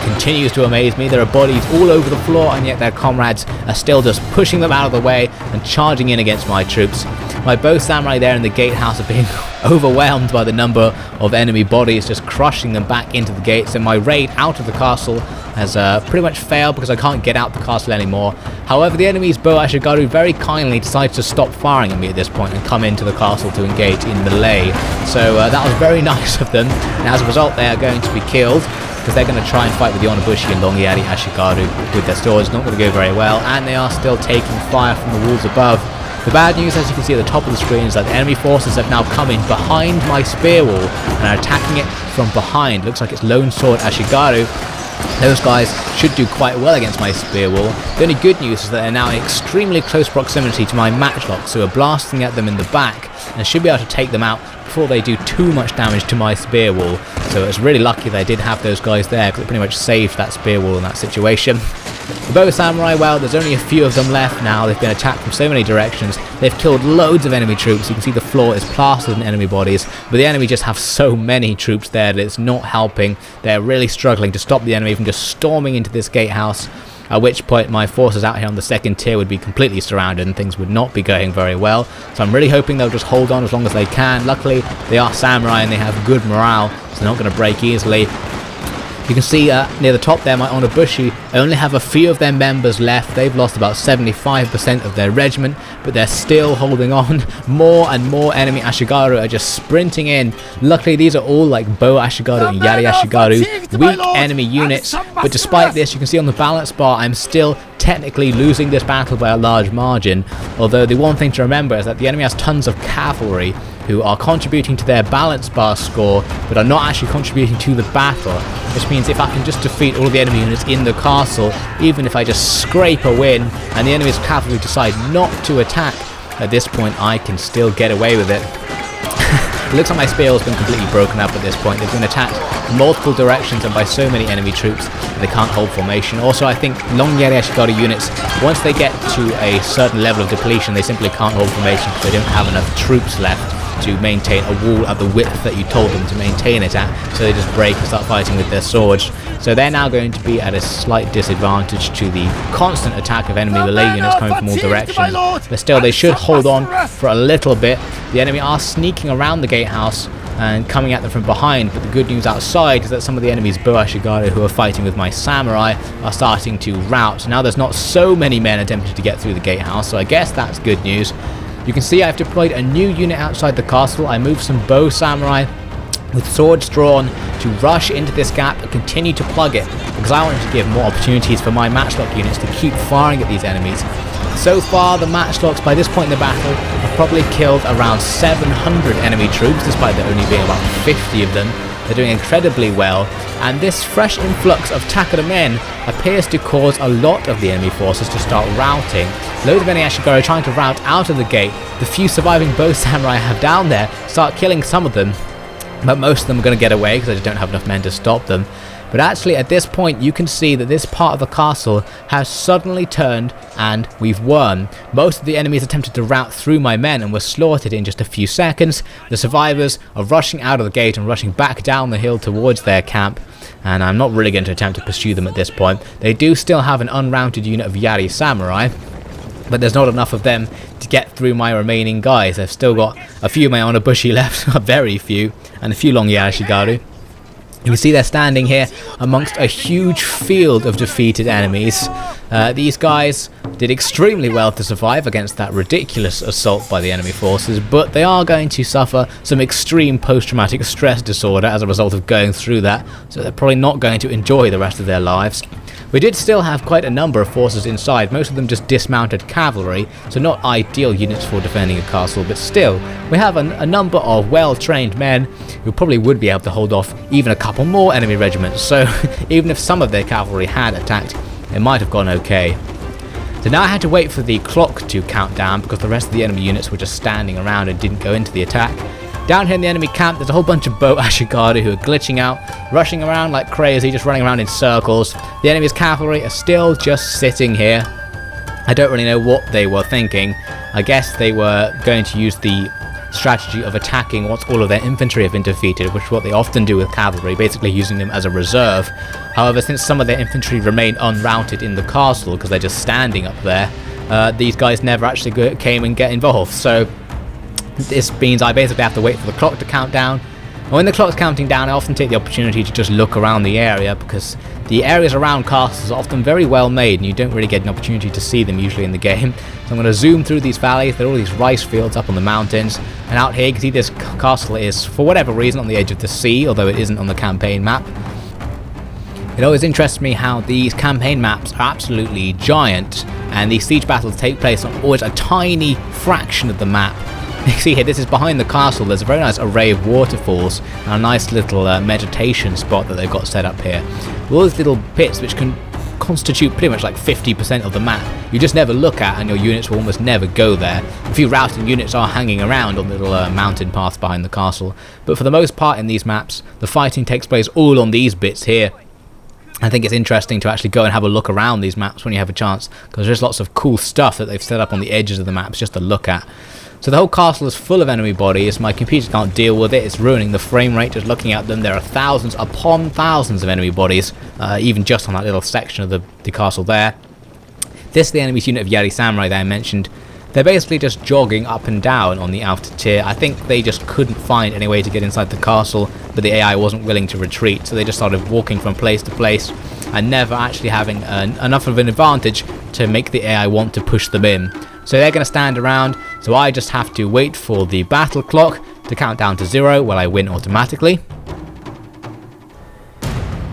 continues to amaze me. There are bodies all over the floor, and yet their comrades are still just pushing them out of the way and charging in against my troops. My bow samurai there in the gatehouse are being overwhelmed by the number of enemy bodies just crushing them back into the gates, and my raid out of the castle has pretty much failed because I can't get out the castle anymore. However, the enemy's bow Ashigaru very kindly decides to stop firing at me at this point and come into the castle to engage in melee. So that was very nice of them, and as a result they are going to be killed because they're going to try and fight with the Onobushi and long Yari Ashigaru with their swords. Not going to go very well, and they are still taking fire from the walls above. The bad news, as you can see at the top of the screen, is that the enemy forces have now come in behind my spear wall and are attacking it from behind. Looks like it's lone sword Ashigaru. Those guys should do quite well against my spear wall. The only good news is that they're now in extremely close proximity to my matchlocks, so we're blasting at them in the back and should be able to take them out before they do too much damage to my spear wall. So it's really lucky that I did have those guys there, because it pretty much saved that spear wall in that situation. The bow samurai, well, there's only a few of them left now. They've been attacked from so many directions. They've killed loads of enemy troops. You can see the floor is plastered in enemy bodies, but the enemy just have so many troops there that it's not helping. They're really struggling to stop the enemy from just storming into this gatehouse, at which point my forces out here on the second tier would be completely surrounded and things would not be going very well. So I'm really hoping they'll just hold on as long as they can. Luckily, they are samurai and they have good morale, so they're not going to break easily. You can see near the top there, my Onobushi, I only have a few of their members left. They've lost about 75% of their regiment, but they're still holding on. More and more enemy Ashigaru are just sprinting in. Luckily, these are all like Bow Ashigaru and Yari Ashigaru, weak enemy units. But despite this, you can see on the balance bar, I'm still technically losing this battle by a large margin. Although the one thing to remember is that the enemy has tons of cavalry who are contributing to their balance bar score, but are not actually contributing to the battle, which means if I can just defeat all of the enemy units in the castle, even if I just scrape a win and the enemy's cavalry decide not to attack, at this point I can still get away with it. It looks like my spear has been completely broken up at this point. They've been attacked from multiple directions and by so many enemy troops that they can't hold formation. Also, I think long Yari Ashigaru units, once they get to a certain level of depletion, they simply can't hold formation because they don't have enough troops left to maintain a wall at the width that you told them to maintain it at, so they just break and start fighting with their swords. So they're now going to be at a slight disadvantage to the constant attack of enemy melee units coming from all directions, but still they should hold on for a little bit. The enemy are sneaking around the gatehouse and coming at them from behind, but the good news outside is that some of the enemy's Bow Ashigaru who are fighting with my samurai are starting to rout. Now there's not so many men attempting to get through the gatehouse, so I guess that's good news. You can see I've deployed a new unit outside the castle. I moved some bow samurai with swords drawn to rush into this gap and continue to plug it, because I wanted to give more opportunities for my matchlock units to keep firing at these enemies. So far, the matchlocks by this point in the battle have probably killed around 700 enemy troops, despite there only being about 50 of them. They're doing incredibly well, and this fresh influx of Takeda men appears to cause a lot of the enemy forces to start routing. Loads of enemy Ashigaru trying to rout out of the gate. The few surviving bow samurai I have down there start killing some of them, but most of them are going to get away because I just don't have enough men to stop them. But actually at this point you can see that this part of the castle has suddenly turned and we've won. Most of the enemies attempted to rout through my men and were slaughtered in just a few seconds. The survivors are rushing out of the gate and rushing back down the hill towards their camp, and I'm not really going to attempt to pursue them at this point. They do still have an unrounded unit of Yari samurai, but there's not enough of them to get through my remaining guys. I've still got a few of my Onobushi left, very few, and a few long Yari Ashigaru. You can see they're standing here amongst a huge field of defeated enemies. These guys did extremely well to survive against that ridiculous assault by the enemy forces, but they are going to suffer some extreme post-traumatic stress disorder as a result of going through that, so they're probably not going to enjoy the rest of their lives. We did still have quite a number of forces inside, most of them just dismounted cavalry, so not ideal units for defending a castle, but still, we have a number of well-trained men who probably would be able to hold off even a couple more enemy regiments, so even if some of their cavalry had attacked, it might have gone okay. So now I had to wait for the clock to count down because the rest of the enemy units were just standing around and didn't go into the attack. Down here in the enemy camp, there's a whole bunch of bow Ashigaru who are glitching out, rushing around like crazy, just running around in circles. The enemy's cavalry are still just sitting here. I don't really know what they were thinking. I guess they were going to use the strategy of attacking once all of their infantry have been defeated, which is what they often do with cavalry, basically using them as a reserve. However, since some of their infantry remain unrouted in the castle because they're just standing up there, these guys never actually came and get involved. So this means I basically have to wait for the clock to count down. And when the clock's counting down, I often take the opportunity to just look around the area, because the areas around castles are often very well made and you don't really get an opportunity to see them usually in the game. So I'm going to zoom through these valleys. There are all these rice fields up on the mountains, and out here you can see this castle is, for whatever reason, on the edge of the sea, although it isn't on the campaign map. It always interests me how these campaign maps are absolutely giant, and these siege battles take place on always a tiny fraction of the map. You see here, this is behind the castle. There's a very nice array of waterfalls and a nice little meditation spot that they've got set up here. All these little pits which can constitute pretty much like 50% of the map. You just never look at, and your units will almost never go there. A few routing units are hanging around on the little mountain path behind the castle, but for the most part in these maps, the fighting takes place all on these bits here. I think it's interesting to actually go and have a look around these maps when you have a chance, because there's lots of cool stuff that they've set up on the edges of the maps just to look at. So the whole castle is full of enemy bodies. My computer can't deal with it. It's ruining the frame rate just looking at them. There are thousands upon thousands of enemy bodies, even just on that little section of the castle there. This is the enemy's unit of Yari Samurai that I mentioned. They're basically just jogging up and down on the outer tier. I think they just couldn't find any way to get inside the castle, but the AI wasn't willing to retreat, so they just started walking from place to place and never actually having enough of an advantage to make the AI want to push them in. So they're going to stand around, so I just have to wait for the battle clock to count down to 0 while I win automatically.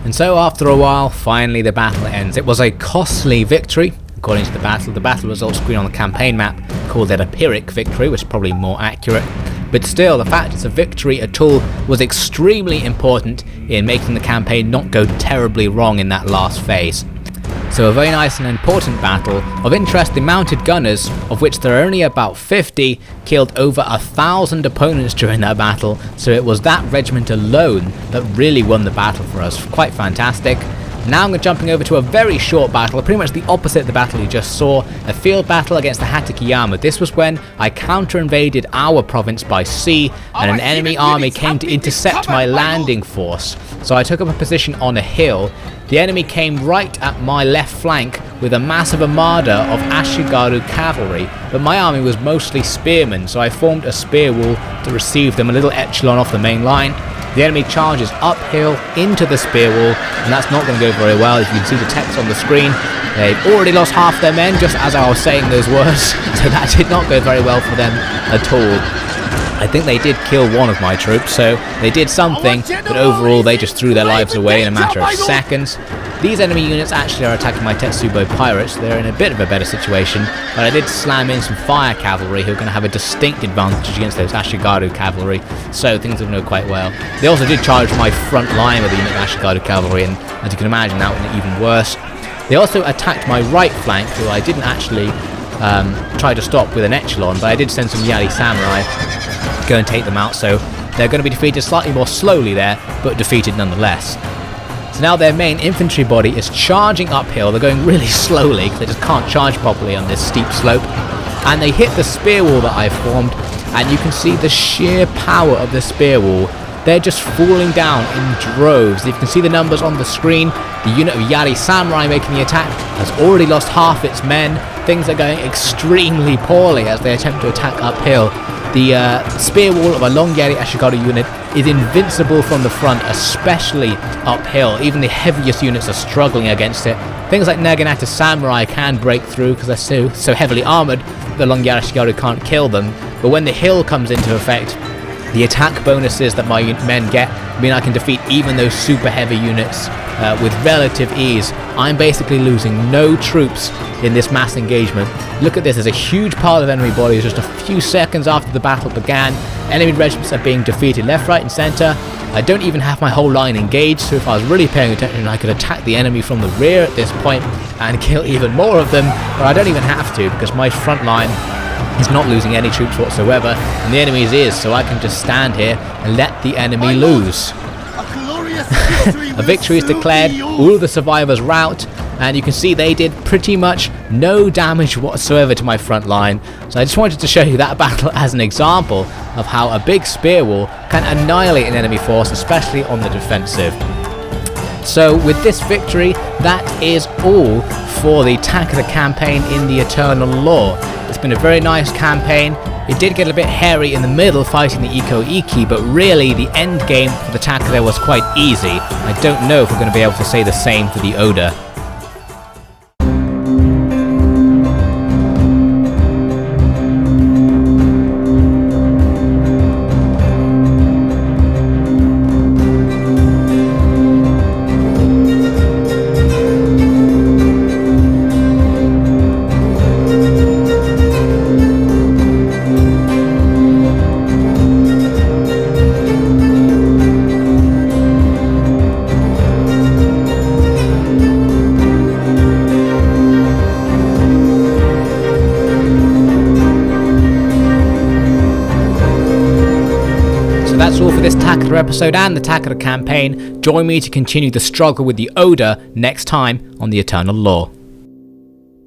And so after a while, finally the battle ends. It was a costly victory. According to the battle results screen on the campaign map called it a Pyrrhic victory, which is probably more accurate. But still, the fact it's a victory at all was extremely important in making the campaign not go terribly wrong in that last phase. So a very nice and important battle. Of interest, the mounted gunners, of which there are only about 50, killed over 1,000 opponents during that battle, so it was that regiment alone that really won the battle for us. Quite fantastic. Now I'm jumping over to a very short battle, pretty much the opposite of the battle you just saw, a field battle against the Hatakeyama. This was when I counter-invaded our province by sea, and an enemy army came to intercept my landing force. So I took up a position on a hill. The enemy came right at my left flank with a massive armada of Ashigaru cavalry, but my army was mostly spearmen, so I formed a spear wall to receive them a little echelon off the main line. The enemy charges uphill into the spear wall, and that's not going to go very well. As you can see the text on the screen, they've already lost half their men just as I was saying those words, so that did not go very well for them at all. I think they did kill one of my troops, so they did something, but overall they just threw their lives away in a matter of seconds. These enemy units actually are attacking my Tetsubo pirates. They're in a bit of a better situation, but I did slam in some fire cavalry who are going to have a distinct advantage against those Ashigaru cavalry, so things will go quite well. They also did charge my front line with a unit of Ashigaru cavalry, and as you can imagine that went even worse. They also attacked my right flank, who I didn't actually try to stop with an echelon, but I did send some Yari Samurai to go and take them out, so they're going to be defeated slightly more slowly there, but defeated nonetheless. So now their main infantry body is charging uphill. They're going really slowly because they just can't charge properly on this steep slope, and they hit the spear wall that I've formed, and you can see the sheer power of the spear wall. They're just falling down in droves. You can see the numbers on the screen. The unit of Yari Samurai making the attack has already lost half its men. Things are going extremely poorly as they attempt to attack uphill. The spear wall of a long Yari Ashigaru unit is invincible from the front, especially uphill. Even the heaviest units are struggling against it. Things like Naginata Samurai can break through because they're so heavily armoured that the long Yari Ashigaru can't kill them. But when the hill comes into effect, the attack bonuses that my men get mean I can defeat even those super heavy units with relative ease. I'm basically losing no troops in this mass engagement. Look at this, there's a huge pile of enemy bodies just a few seconds after the battle began. Enemy regiments are being defeated left, right and centre. I don't even have my whole line engaged, so if I was really paying attention I could attack the enemy from the rear at this point and kill even more of them, but I don't even have to because my front line is not losing any troops whatsoever, and the enemy's is, so I can just stand here and let the enemy lose. A victory is declared, all of the survivors rout, and you can see they did pretty much no damage whatsoever to my front line. So I just wanted to show you that battle as an example of how a big spear wall can annihilate an enemy force, especially on the defensive. So with this victory, that is all for the Takeda campaign in the Eternal Law. It's been a very nice campaign. It did get a bit hairy in the middle fighting the Iko-Iki, but really the end game for the Takeda was quite easy. I don't know if we're going to be able to say the same for the Oda. that's all for this Takeda episode and the Takeda campaign. Join me to continue the struggle with the Oda next time on the Eternal Law.